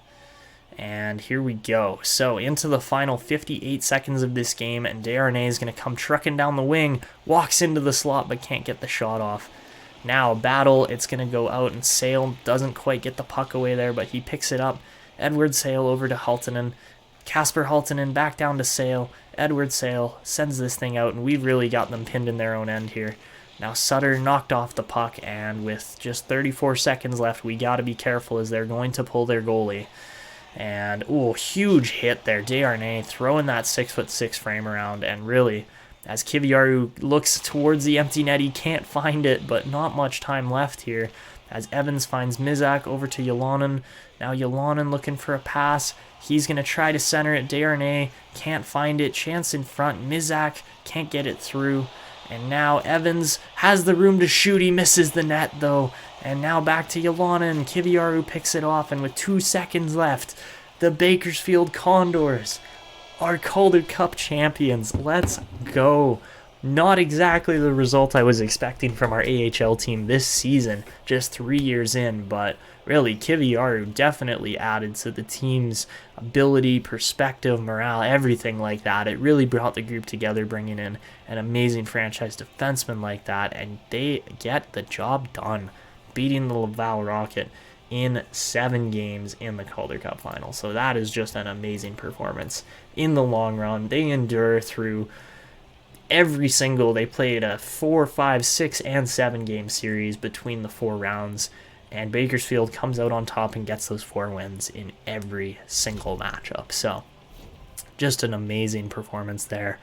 And here we go. So into the final 58 seconds of this game, and Desharnais is going to come trucking down the wing, walks into the slot but can't get the shot off. Now battle, it's going to go out, and Sale doesn't quite get the puck away there, but he picks it up. Edward Sale over to Halttunen. Kasper Halttunen back down to Sale. Edward Sale sends this thing out, and we've really got them pinned in their own end here. Now Sutter knocked off the puck, and with just 34 seconds left, we got to be careful as they're going to pull their goalie. And, ooh, huge hit there. Desharnais throwing that 6'6" frame around, and really, as Kiviaru looks towards the empty net, he can't find it, but not much time left here. As Evans finds Mizak over to Ylonen. Now Ylonen looking for a pass. He's going to try to center it. Desharnais can't find it. Chance in front. Mizak can't get it through. And now Evans has the room to shoot. He misses the net, though. And now back to Ylonen. Kiviaru picks it off, and with 2 seconds left, the Bakersfield Condors are Calder Cup champions. Let's go. Not exactly the result I was expecting from our AHL team this season, just 3 years in, but really, Kiviaru definitely added to the team's ability, perspective, morale, everything like that. It really brought the group together, bringing in an amazing franchise defenseman like that, and they get the job done, beating the Laval Rocket in 7 games in the Calder Cup final. So that is just an amazing performance. In the long run, they endure through they played a 4, 5, 6, and 7 game series between the 4 rounds, and Bakersfield comes out on top and gets those 4 wins in every single matchup. So just an amazing performance there.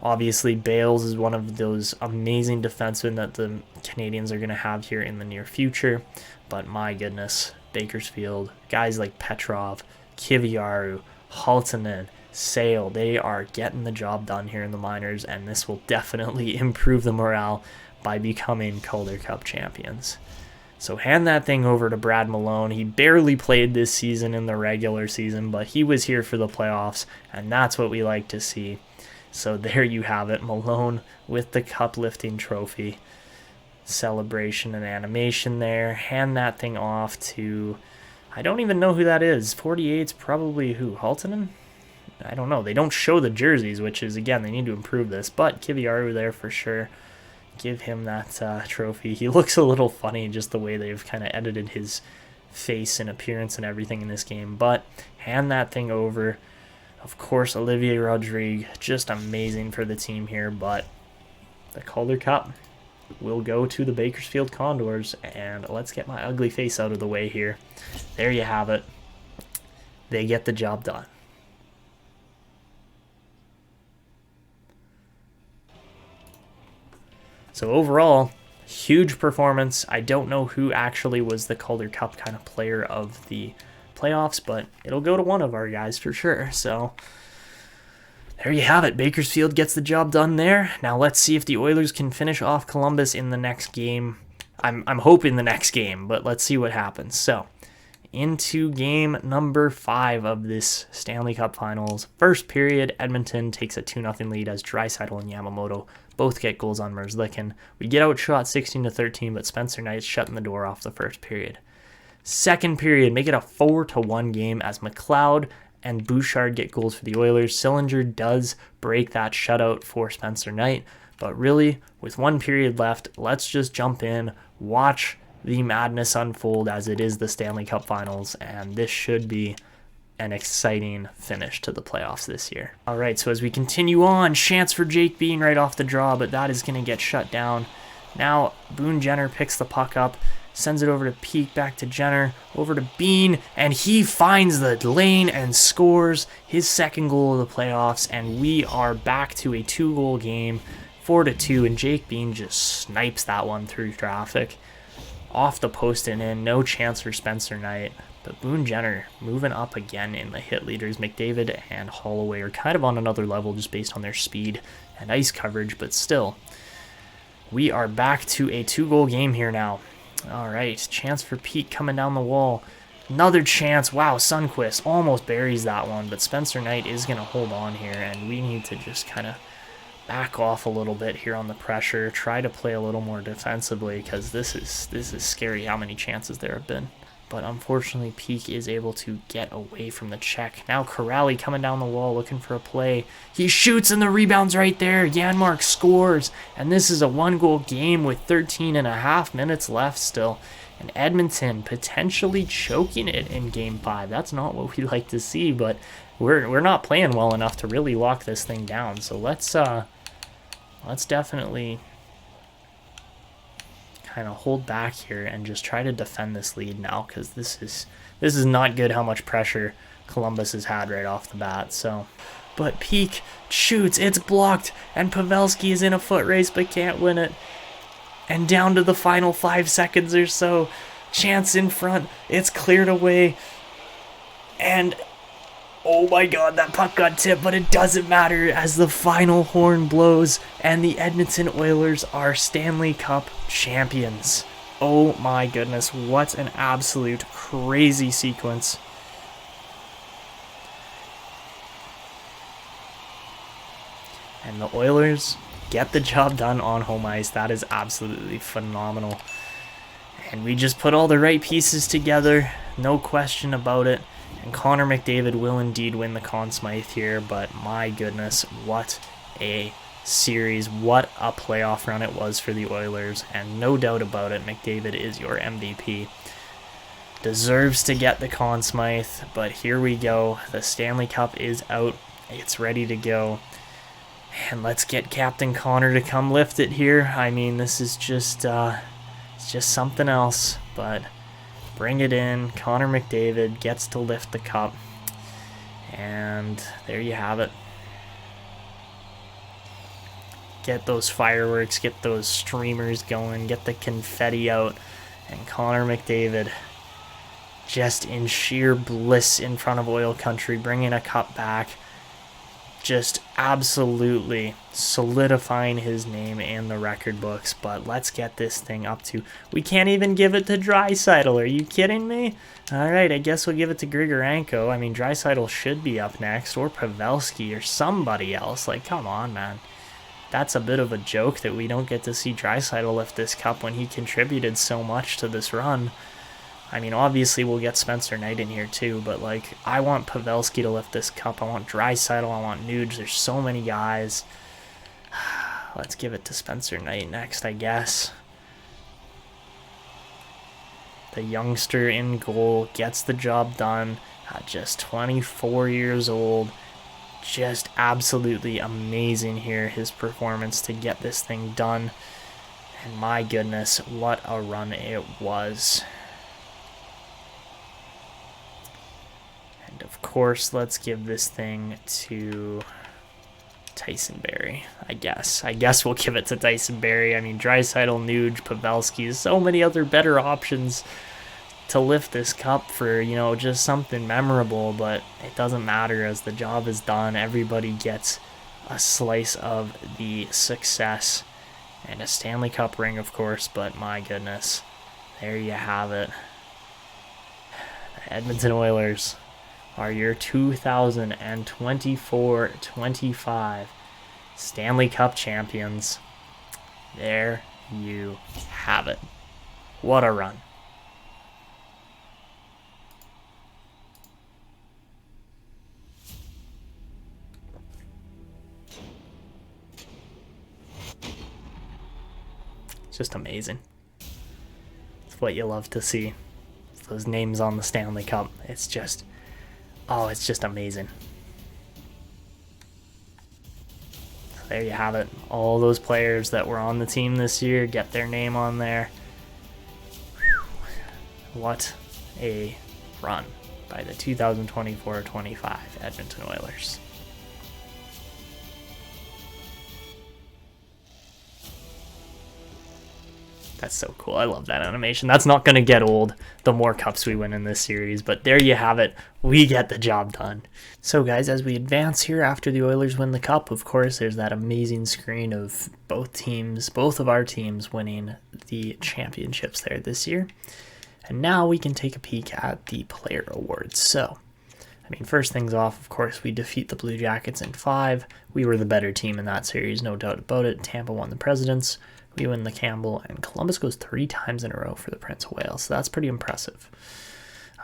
Obviously, Bales is one of those amazing defensemen that the Canadians are going to have here in the near future, but my goodness, Bakersfield, guys like Petrov, Kiviaru, Halttunen, Sale, they are getting the job done here in the minors, and this will definitely improve the morale by becoming Calder Cup champions. So hand that thing over to Brad Malone. He barely played this season in the regular season, but he was here for the playoffs, and that's what we like to see. So there you have it, Malone with the cup lifting trophy. Celebration and animation there. Hand that thing off to, I don't even know who that is. 48's probably who, Halttunen? I don't know. They don't show the jerseys, which is, again, they need to improve this. But Kiviaru there for sure. Give him that trophy. He looks a little funny, just the way they've kind of edited his face and appearance and everything in this game. But hand that thing over. Of course, Olivier Rodrigue, just amazing for the team here. But the Calder Cup will go to the Bakersfield Condors. And let's get my ugly face out of the way here. There you have it. They get the job done. So overall, huge performance. I don't know who actually was the Calder Cup kind of player of the playoffs, but it'll go to one of our guys for sure. So there you have it. Bakersfield gets the job done there. Now let's see if the Oilers can finish off Columbus in the next game. I'm hoping the next game, but let's see what happens. So into game number 5 of this Stanley Cup Finals. First period, Edmonton takes a 2-0 lead as Draisaitl and Yamamoto both get goals on Merzlikhin. We get outshot 16-13, but Spencer Knight's shutting the door off the first period. Second period, make it a 4-1 game as McLeod and Bouchard get goals for the Oilers. Sillinger does break that shutout for Spencer Knight, but really, with 1 period left, let's just jump in, watch the madness unfold as it is the Stanley Cup Finals, and this should be an exciting finish to the playoffs this year. All right, so as we continue on, chance for Jake Bean right off the draw, but that is going to get shut down. Now, Boone Jenner picks the puck up, sends it over to Peak, back to Jenner, over to Bean, and he finds the lane and scores his second goal of the playoffs, and we are back to a 2-goal game, 4-2, and Jake Bean just snipes that one through traffic. Off the post and in, no chance for Spencer Knight. But Boone Jenner moving up again in the hit leaders. McDavid and Holloway are kind of on another level just based on their speed and ice coverage, but still, we are back to a 2-goal game here now. All right, chance for Pete coming down the wall. Another chance. Wow, Sundqvist almost buries that one, but Spencer Knight is going to hold on here, and we need to just kind of back off a little bit here on the pressure, try to play a little more defensively, because this is scary how many chances there have been. But unfortunately, Peak is able to get away from the check. Now Corrali coming down the wall looking for a play. He shoots and the rebound's right there. Janmark scores. And this is a 1-goal game with 13.5 minutes left still. And Edmonton potentially choking it in Game 5. That's not what we like to see, but we're not playing well enough to really lock this thing down. So let's definitely kind of hold back here and just try to defend this lead now, because this is not good how much pressure Columbus has had right off the bat. So, but Peak shoots, it's blocked, and Pavelski is in a foot race but can't win it. And down to the final 5 seconds or so, chance in front, it's cleared away, and oh my god, that puck got tipped, but it doesn't matter as the final horn blows and the Edmonton Oilers are Stanley Cup champions. Oh my goodness, what an absolute crazy sequence. And the Oilers get the job done on home ice. That is absolutely phenomenal. And we just put all the right pieces together, no question about it. And Connor McDavid will indeed win the Conn Smythe here, but my goodness, what a series, what a playoff run it was for the Oilers, and no doubt about it, McDavid is your MVP. Deserves to get the Conn Smythe, but here we go. The Stanley Cup is out. It's ready to go. And let's get Captain Connor to come lift it here. I mean, this is just it's just something else, but bring it in. Connor McDavid gets to lift the cup. And there you have it. Get those fireworks, get those streamers going, get the confetti out. And Connor McDavid, just in sheer bliss in front of Oil Country, bringing a cup back. Just absolutely solidifying his name in the record books. But let's get this thing up to... We can't even give it to Draisaitl. Are you kidding me? Alright, I guess we'll give it to Grigorenko. I mean, Draisaitl should be up next. Or Pavelski or somebody else. Like, come on, man. That's a bit of a joke that we don't get to see Draisaitl lift this cup when he contributed so much to this run. I mean, obviously we'll get Spencer Knight in here too, but like, I want Pavelski to lift this cup. I want Draisaitl, I want Nuge. There's so many guys. Let's give it to Spencer Knight next, I guess. The youngster in goal gets the job done at just 24 years old. Just absolutely amazing here, his performance to get this thing done. And my goodness, what a run it was. And of course, let's give this thing to Tyson Barrie, I guess. I guess we'll give it to Tyson Barrie. I mean, Draisaitl, Nuge, Pavelski, so many other better options to lift this cup for, you know, just something memorable, but it doesn't matter as the job is done. Everybody gets a slice of the success and a Stanley Cup ring, of course, but my goodness, there you have it. The Edmonton Oilers are your 2024-25 Stanley Cup champions. There you have it. What a run. It's just amazing. It's what you love to see. It's those names on the Stanley Cup. It's just... oh, it's just amazing. There you have it. All those players that were on the team this year get their name on there. What a run by the 2024-25 Edmonton Oilers. That's so cool. I love that animation. That's not going to get old the more cups we win in this series, but there you have it. We get the job done. So guys, as we advance here after the Oilers win the cup, of course, there's that amazing screen of both of our teams winning the championships there this year. And now we can take a peek at the player awards. So, I mean, first things off, of course, we defeat the Blue Jackets in 5. We were the better team in that series, no doubt about it. Tampa won the Presidents, we win the Campbell, and Columbus goes 3 times in a row for the Prince of Wales, so that's pretty impressive.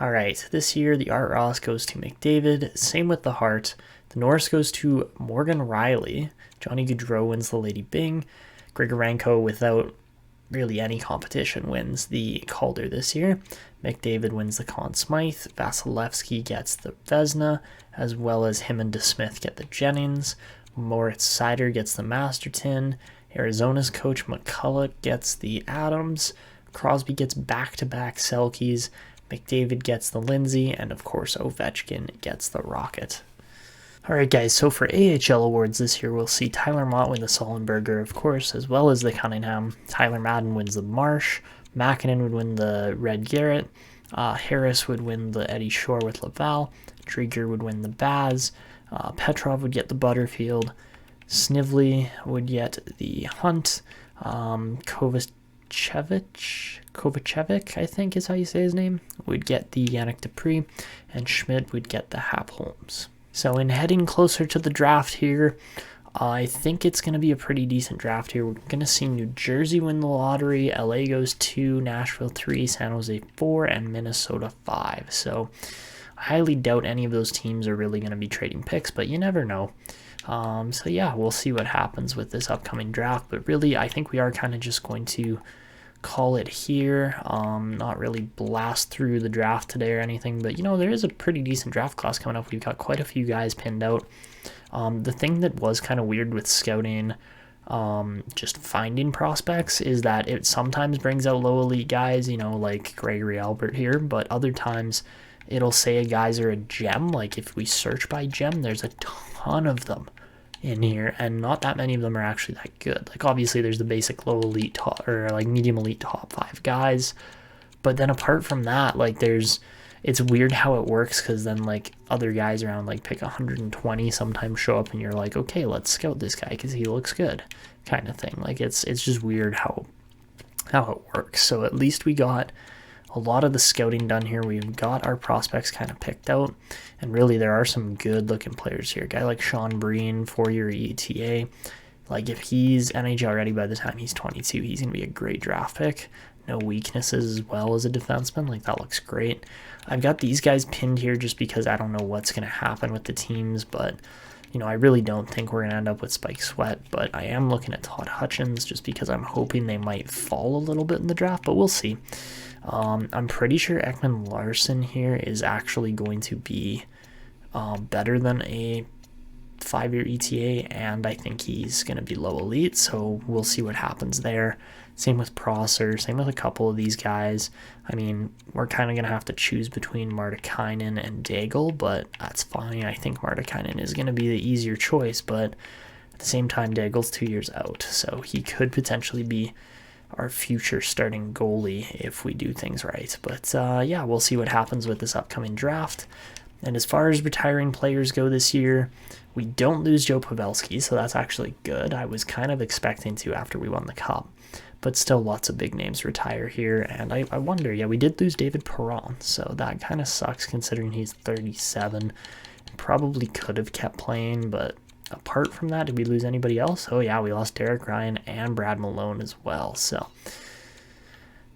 All right, this year the Art Ross goes to McDavid, same with the Hart. The Norris goes to Morgan Riley. Johnny Gaudreau wins the Lady Byng. Grigorenko, without really any competition, wins the Calder this year. McDavid wins the Conn Smythe. Vasilevsky gets the Vezina, as well as him and DeSmith get the Jennings. Moritz Seider gets the Masterton. Arizona's coach McCulloch gets the Adams. Crosby gets back-to-back Selkies. McDavid gets the Lindsay, and of course Ovechkin gets the Rocket. Alright guys, so for AHL awards this year, we'll see Tyler Mott win the Sullenberger, of course, as well as the Cunningham. Tyler Madden wins the Marsh. Makinen would win the Red Garrett. Harris would win the Eddie Shore with Laval. Drieger would win the Baz. Petrov would get the Butterfield. Snively would get the Hunt. Kovacevic, I think is how you say his name, would get the Yannick Dupree, and Schmidt would get the Hap Holmes. So in heading closer to the draft here, I think it's going to be a pretty decent draft here. We're going to see New Jersey win the lottery, LA goes 2, Nashville 3, San Jose 4, and Minnesota 5. So I highly doubt any of those teams are really going to be trading picks, but you never know. So yeah, we'll see what happens with this upcoming draft, but really I think we are kind of just going to call it here. Not really blast through the draft today or anything, but you know, there is a pretty decent draft class coming up. We've got quite a few guys pinned out. The thing that was kind of weird with scouting, just finding prospects, is that it sometimes brings out low elite guys, you know, like Gregory Albert here, but other times it'll say a guys are a gem. Like if we search by gem, there's a ton of them in here, and not that many of them are actually that good. Like obviously there's the basic low elite top, or like medium elite top 5 guys, but then apart from that, like it's weird how it works, because then like other guys around like pick 120 sometimes show up and you're like, okay, let's scout this guy because he looks good, kind of thing. Like it's just weird how it works. So at least we got a lot of the scouting done here. We've got our prospects kind of picked out, and really there are some good looking players here. A guy like Sean Breen, 4-year ETA, like if he's NHL ready by the time he's 22, he's gonna be a great draft pick. No weaknesses as well as a defenseman, like that looks great. I've got these guys pinned here just because I don't know what's gonna happen with the teams, but you know, I really don't think we're gonna end up with Spike Sweat, but I am looking at Todd Hutchins just because I'm hoping they might fall a little bit in the draft, but we'll see. I'm pretty sure Ekman Larson here is actually going to be better than a 5-year ETA, and I think he's going to be low elite, so we'll see what happens there. Same with Prosser, same with a couple of these guys. I mean, we're kind of going to have to choose between Martikainen and Daigle, but that's fine. I think Martikainen is going to be the easier choice, but at the same time, Daigle's 2 years out, so he could potentially be our future starting goalie if we do things right. But yeah, we'll see what happens with this upcoming draft. And as far as retiring players go this year, we don't lose Joe Pavelski, so that's actually good. I was kind of expecting to after we won the Cup, but still lots of big names retire here. And I wonder, yeah, we did lose David Perron, so that kind of sucks considering he's 37. Probably could have kept playing, but apart from that, did we lose anybody else? Oh yeah, we lost Derek Ryan and Brad Malone as well. So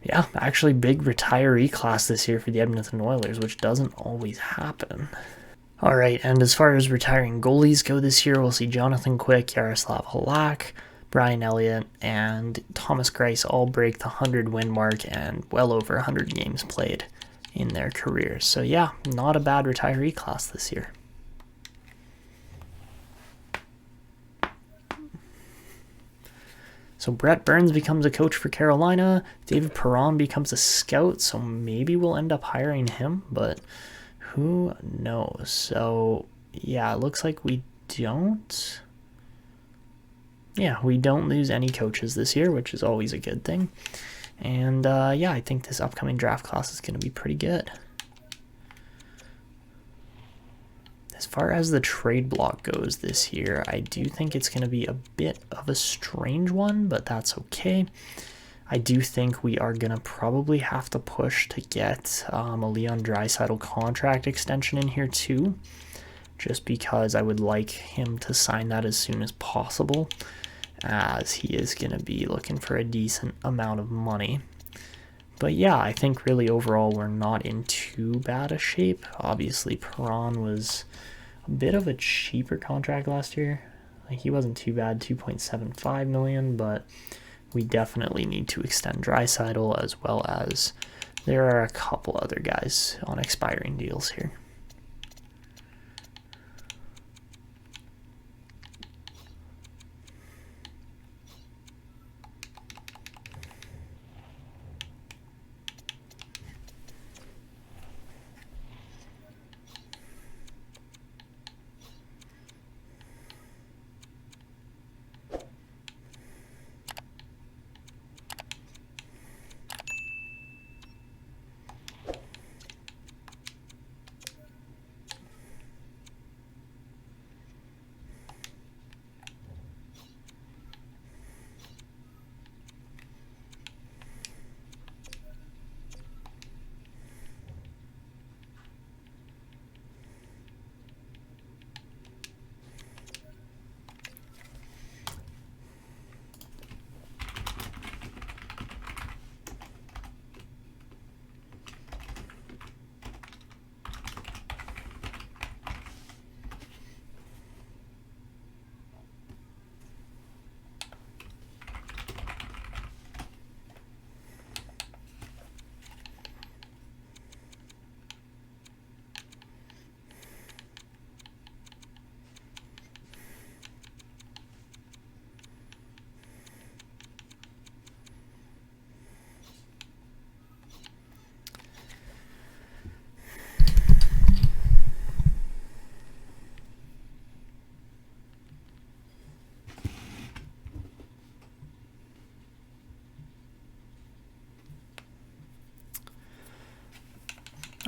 yeah, actually big retiree class this year for the Edmonton Oilers, which doesn't always happen. All right, and as far as retiring goalies go this year, we'll see Jonathan Quick, Yaroslav Halak, Brian Elliott, and Thomas Greiss all break the 100-win mark and well over 100 games played in their careers. So yeah, not a bad retiree class this year. So Brett Burns becomes a coach for Carolina. David Perron becomes a scout, so maybe we'll end up hiring him, but who knows? So yeah, it looks like we don't. Yeah, we don't lose any coaches this year, which is always a good thing. And yeah, I think this upcoming draft class is going to be pretty good. As far as the trade block goes this year, I do think it's going to be a bit of a strange one, but that's okay. I do think we are going to probably have to push to get a Leon Draisaitl contract extension in here too, just because I would like him to sign that as soon as possible, as he is going to be looking for a decent amount of money. But yeah, I think really overall we're not in too bad a shape. Obviously, Perron was a bit of a cheaper contract last year. Like, he wasn't too bad, $2.75 million, but we definitely need to extend Draisaitl, as well as there are a couple other guys on expiring deals here.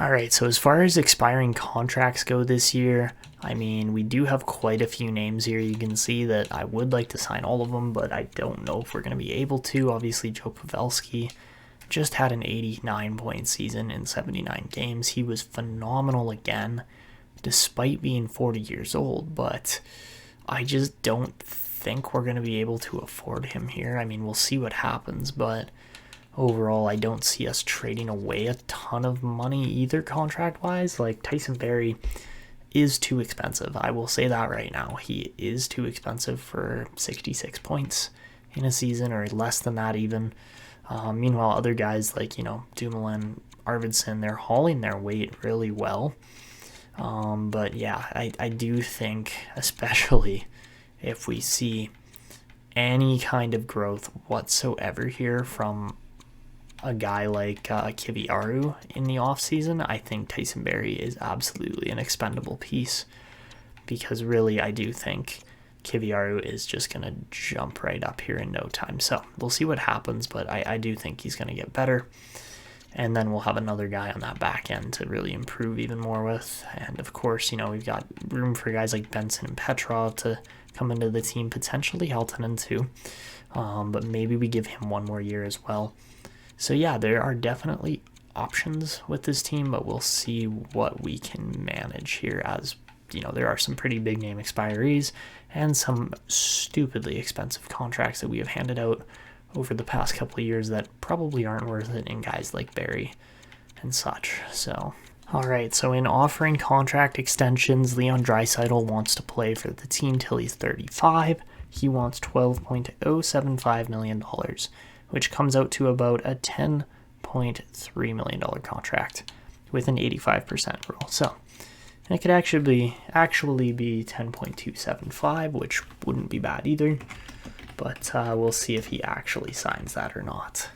All right, so as far as expiring contracts go this year, I mean, we do have quite a few names here. You can see that I would like to sign all of them, but I don't know if we're going to be able to. Obviously, Joe Pavelski just had an 89-point season in 79 games. He was phenomenal again, despite being 40 years old, but I just don't think we're going to be able to afford him here. I mean, we'll see what happens, but overall, I don't see us trading away a ton of money either contract-wise. Like, Tyson Barrie is too expensive. I will say that right now. He is too expensive for 66 points in a season, or less than that even. Meanwhile, other guys like, Dumoulin, Arvidsson, they're hauling their weight really well. But yeah, I do think, especially if we see any kind of growth whatsoever here from a guy like Kiviaru in the offseason, I think Tyson Barrie is absolutely an expendable piece, because really I do think Kiviaru is just going to jump right up here in no time. So we'll see what happens, but I do think he's going to get better. And then we'll have another guy on that back end to really improve even more with. And of course, we've got room for guys like Benson and Petrov to come into the team, potentially Heltonen too. But maybe we give him one more year as well. So yeah, there are definitely options with this team, but we'll see what we can manage here, as there are some pretty big name expirees and some stupidly expensive contracts that we have handed out over the past couple of years that probably aren't worth it in guys like Barrie and such. So, all right, so in offering contract extensions, Leon Draisaitl wants to play for the team till he's 35. He wants $12.075 million, which comes out to about a $10.3 million contract with an 85% rule. So it could actually be 10.275, which wouldn't be bad either. But we'll see if he actually signs that or not.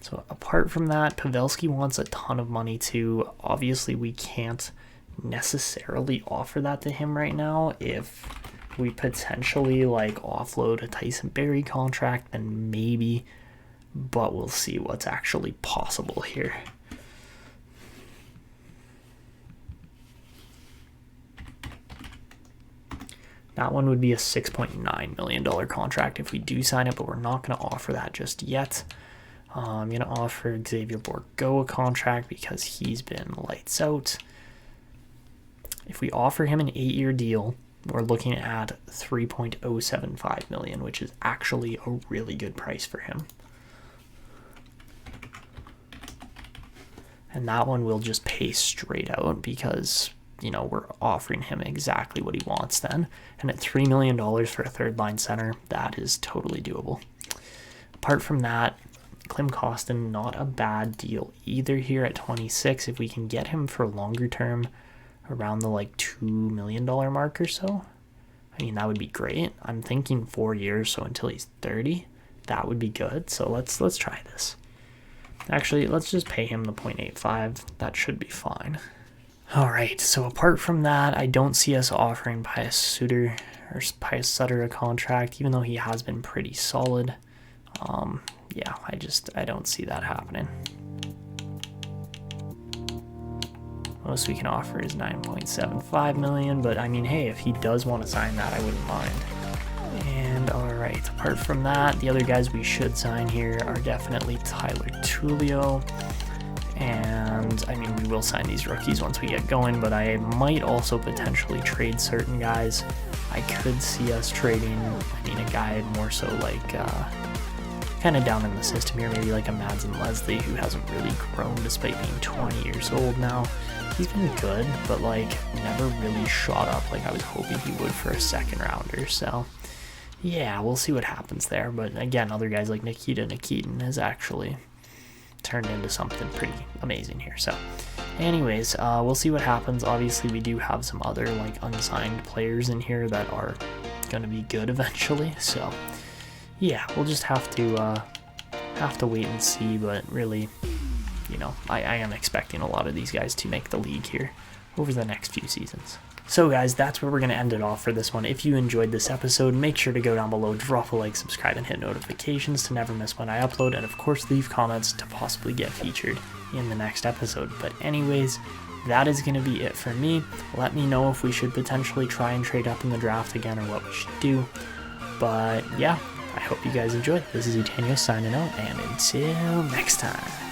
So apart from that, Pavelski wants a ton of money too. Obviously, we can't necessarily offer that to him right now. If we potentially offload a Tyson Barrie contract, then maybe, but we'll see what's actually possible here. That one would be a $6.9 million contract if we do sign it, but we're not going to offer that just yet. I'm going to offer Xavier Bourgault a contract because he's been lights out. If we offer him an 8-year deal, we're looking at $3.075 million, which is actually a really good price for him. And that one will just pay straight out because, you know, we're offering him exactly what he wants then. And at $3 million for a third-line center, that is totally doable. Apart from that, Klim Kostin, not a bad deal either here at 26. If we can get him for longer term, around the like $2 million mark or so, I mean, that would be great. I'm thinking 4 years, so until he's 30, that would be good. So let's try this. Actually, let's just pay him the 0.85. That should be fine. All right, so apart from that, I don't see us offering Pius Suter a contract, even though he has been pretty solid. Yeah, I don't see that happening. Most we can offer is $9.75 million, but I mean, hey, if he does want to sign that, I wouldn't mind. And all right, apart from that, the other guys we should sign here are definitely Tyler Tullio. And I mean, we will sign these rookies once we get going, but I might also potentially trade certain guys. I could see us trading, I mean, a guy more so like kind of down in the system here, maybe like a Madsen Leslie, who hasn't really grown despite being 20 years old now. He's been good, but like never really shot up like I was hoping he would for a second rounder. So yeah, we'll see what happens there. But again, other guys like Nikita Nikitin has actually turned into something pretty amazing here. So anyways, we'll see what happens. Obviously, we do have some other like unsigned players in here that are going to be good eventually. So yeah, we'll just have to wait and see. But really, you know, I am expecting a lot of these guys to make the league here over the next few seasons. So guys, that's where we're going to end it off for this one. If you enjoyed this episode, make sure to go down below, drop a like, subscribe, and hit notifications to never miss when I upload, and of course leave comments to possibly get featured in the next episode. But anyways, that is going to be it for me. Let me know if we should potentially try and trade up in the draft again or what we should do. But yeah, I hope you guys enjoyed. This is Etanyos signing out, and until next time.